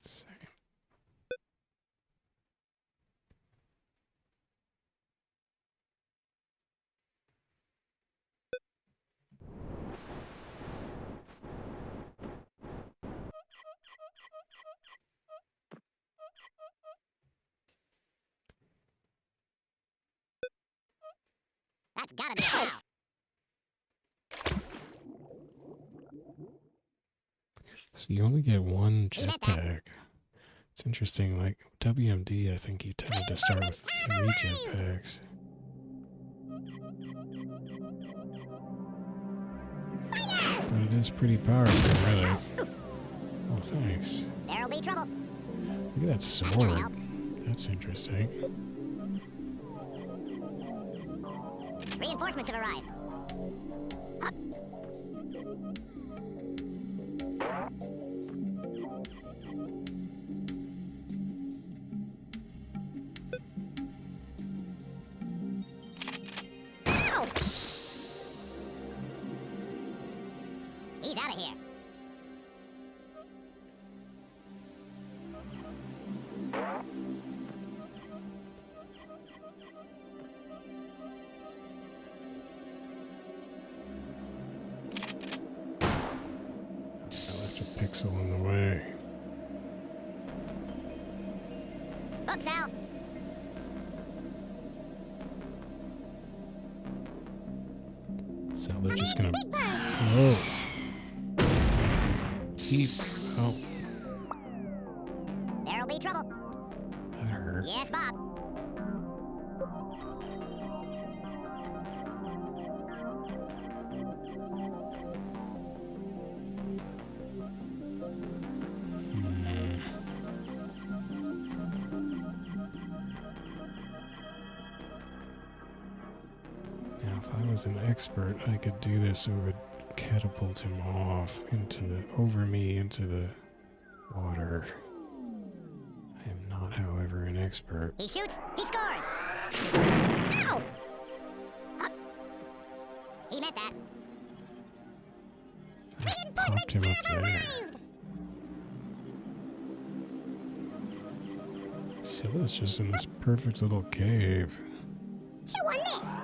Second. That's gotta be a cow. So you only get one You bet that. jetpack. It's interesting, like WMD, I think you tended to start with 3 jetpacks. But it is pretty powerful, really. Oh, thanks. There'll be trouble. Look at that sword. That's interesting. Reinforcements have arrived. Up. Ow! He's out of here. I left a pixel in the way. Oops, Al. So they're just gonna. Oh. Keep. Oh, There'll be trouble. that hurt. Yes, Bob. Now, if I was an expert, I could do this, or would catapult him off over me into the water. I am not, however, an expert. He shoots. He scores. Ow! Up. He meant that. I popped him up there. Scylla's just in this perfect little cave. Chew on this.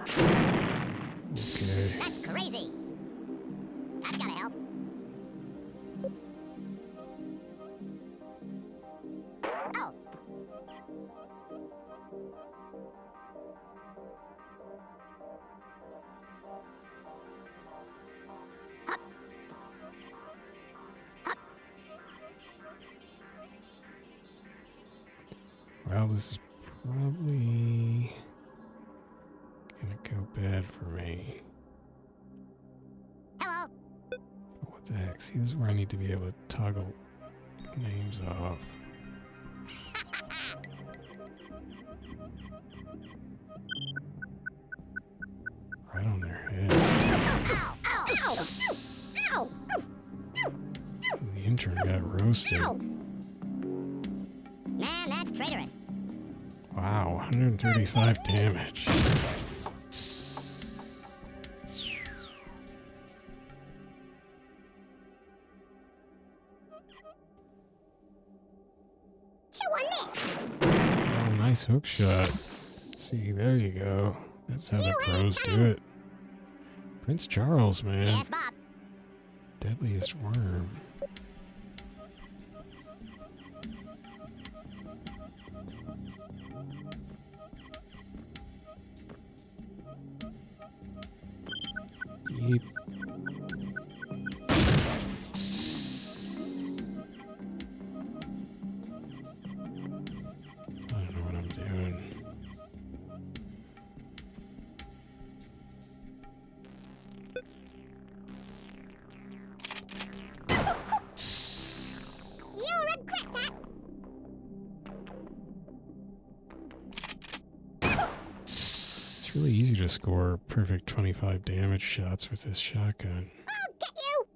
Okay. That's crazy. That's gotta help. Oh. Up. Up. Well, this is probably gonna go bad for me. Hello. But what the heck? See, this is where I need to be able to toggle names off. Right on their head. Ow! Ow! Ow! Ow! The intern got roasted. Ow! Man, that's traitorous. Wow, 135 damage. Chew on this. Oh, nice hook shot. See, there you go. That's how the pros do it. Prince Charles, man. Yes, Bob. Deadliest worm. Yeep. I don't know what I'm doing. You'll regret that. It's really easy to score perfect 25 damage shots with this shotgun. I'll get you.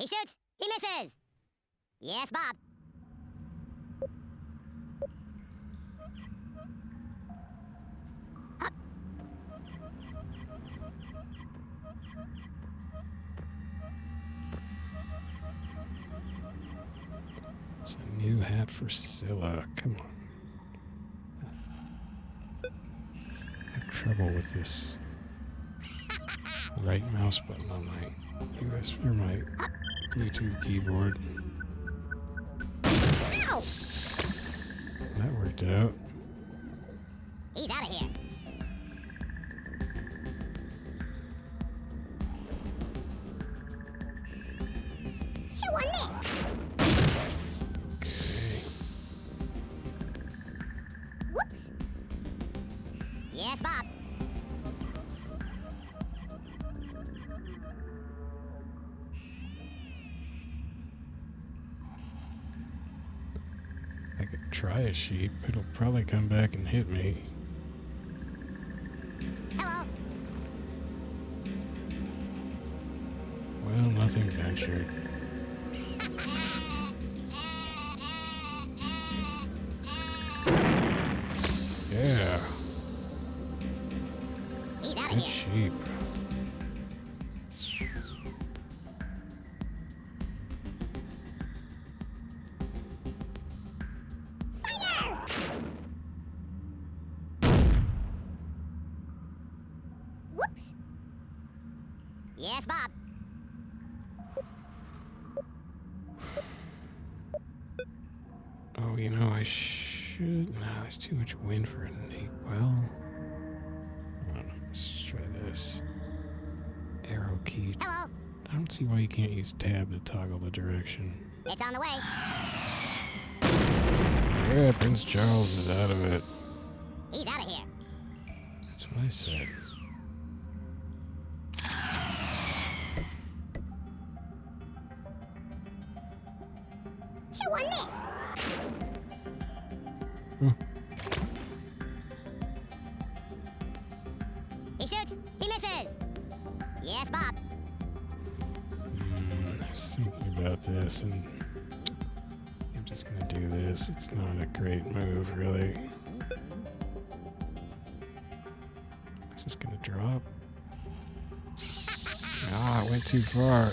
He shoots. He misses. Yes, Bob. It's a new hat for Scylla. Come on. I have trouble with this right mouse button on my USB or my Bluetooth keyboard. Ow! That worked out. He's out of here. Chew on this. Okay. Whoops. Yes, Bob. I could try a sheep. It'll probably come back and hit me. Hello. Well, nothing ventured. Yeah, He's out of good here. sheep. Fire! Whoops. Yes, Bob. Oh, you know, I should... No, there's too much wind for a nape. Well... Hold on, let's try this. Arrow key. Hello. I don't see why you can't use tab to toggle the direction. It's on the way. Yeah, Prince Charles is out of it. He's out of here. That's what I said. Chew on this. Hmm. He shoots. He misses. Yes, Bob. I was thinking about this, and I'm just gonna do this. It's not a great move, really. Is this gonna drop? Ah, it went too far.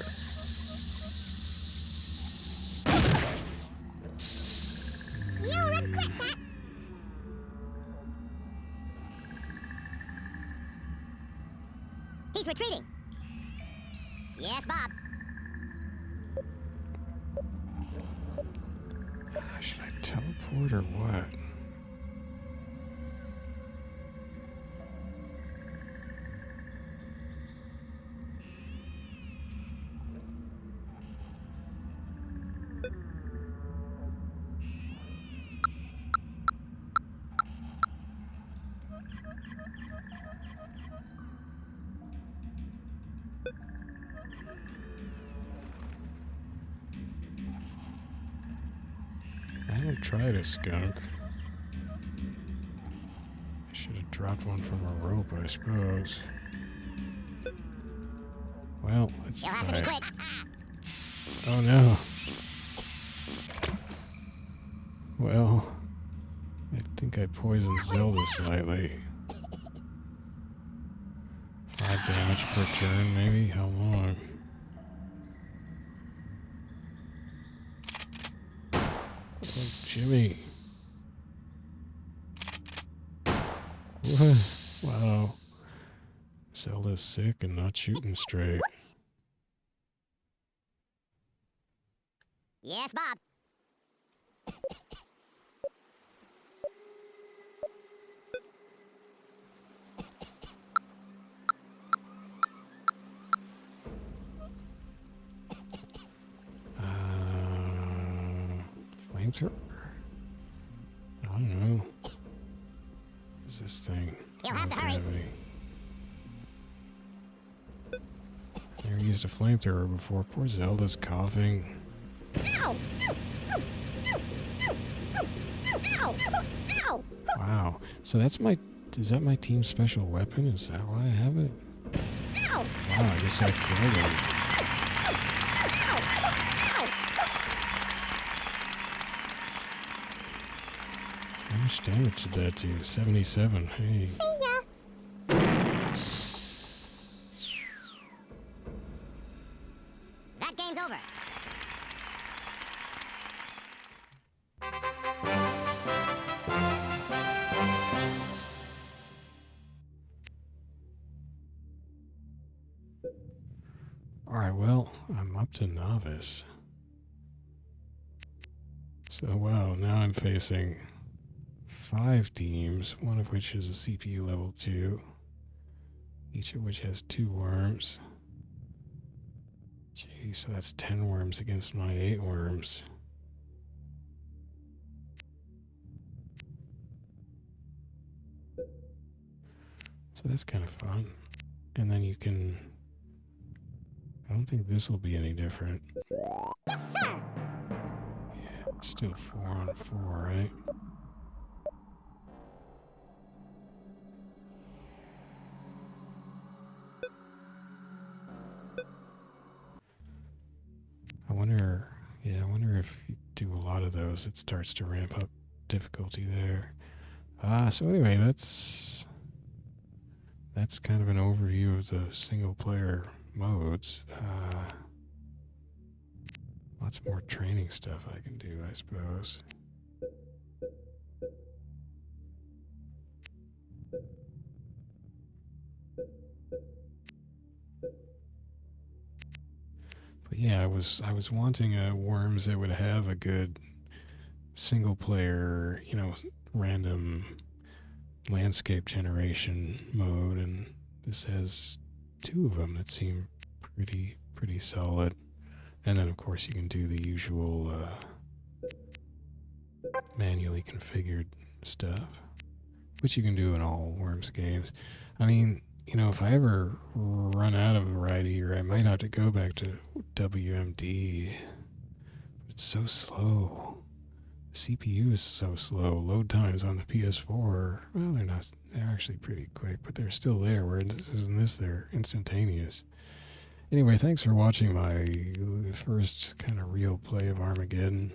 You regret that. He's retreating. Yes, Bob. Should I teleport or what? I haven't tried a skunk. I should have dropped one from a rope, I suppose. Well, let's You'll try have to be it. quick. Oh no. Well, I think I poisoned Zelda slightly. 5 damage per turn, maybe? How long? Oh, Jimmy. What? Wow. Zelda's sick and not shooting straight. Whoops. Yes, Bob. Flamethrower? I don't know. What is this thing? You'll have to Oh, hurry. gravity. Never used a flamethrower before. Poor Zelda's coughing. Ow! Ow! Ow! Ow! Ow! Ow! Ow! Wow. So that's my... Is that my team's special weapon? Is that why I have it? Ow! Wow, I guess I killed him. Ow! How much damage did that do? 77. Hey. See ya. That game's over. Alright, well, I'm up to novice. So, wow, now I'm facing 5 teams, one of which is a CPU level 2, each of which has 2 worms. Geez, so that's 10 worms against my 8 worms. So that's kind of fun. And then you can... I don't think this will be any different. Yes, sir. Yeah, still 4 on 4, right? I wonder if you do a lot of those, it starts to ramp up difficulty there. So anyway, that's kind of an overview of the single player modes. Lots more training stuff I can do, I suppose. But yeah, I was wanting a Worms that would have a good single player, random landscape generation mode, and this has 2 of them that seem pretty solid. And then of course you can do the usual manually configured stuff, which you can do in all Worms games. I mean, if I ever run out of variety here, I might have to go back to W.M.D. It's so slow. The CPU is so slow. Load times on the PS4, well, they're actually pretty quick, but they're still there, whereas in this, they're instantaneous. Anyway, thanks for watching my first kind of real play of Armageddon.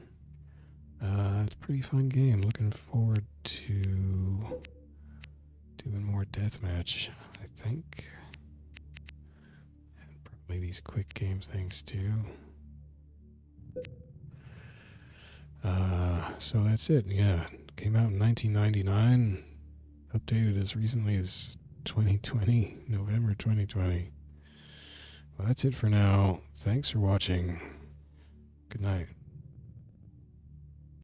It's a pretty fun game. Looking forward to doing more Deathmatch, I think. And probably these quick game things too. So that's it. Yeah, came out in 1999. Updated as recently as 2020, November 2020. Well, that's it for now. Thanks for watching. Good night.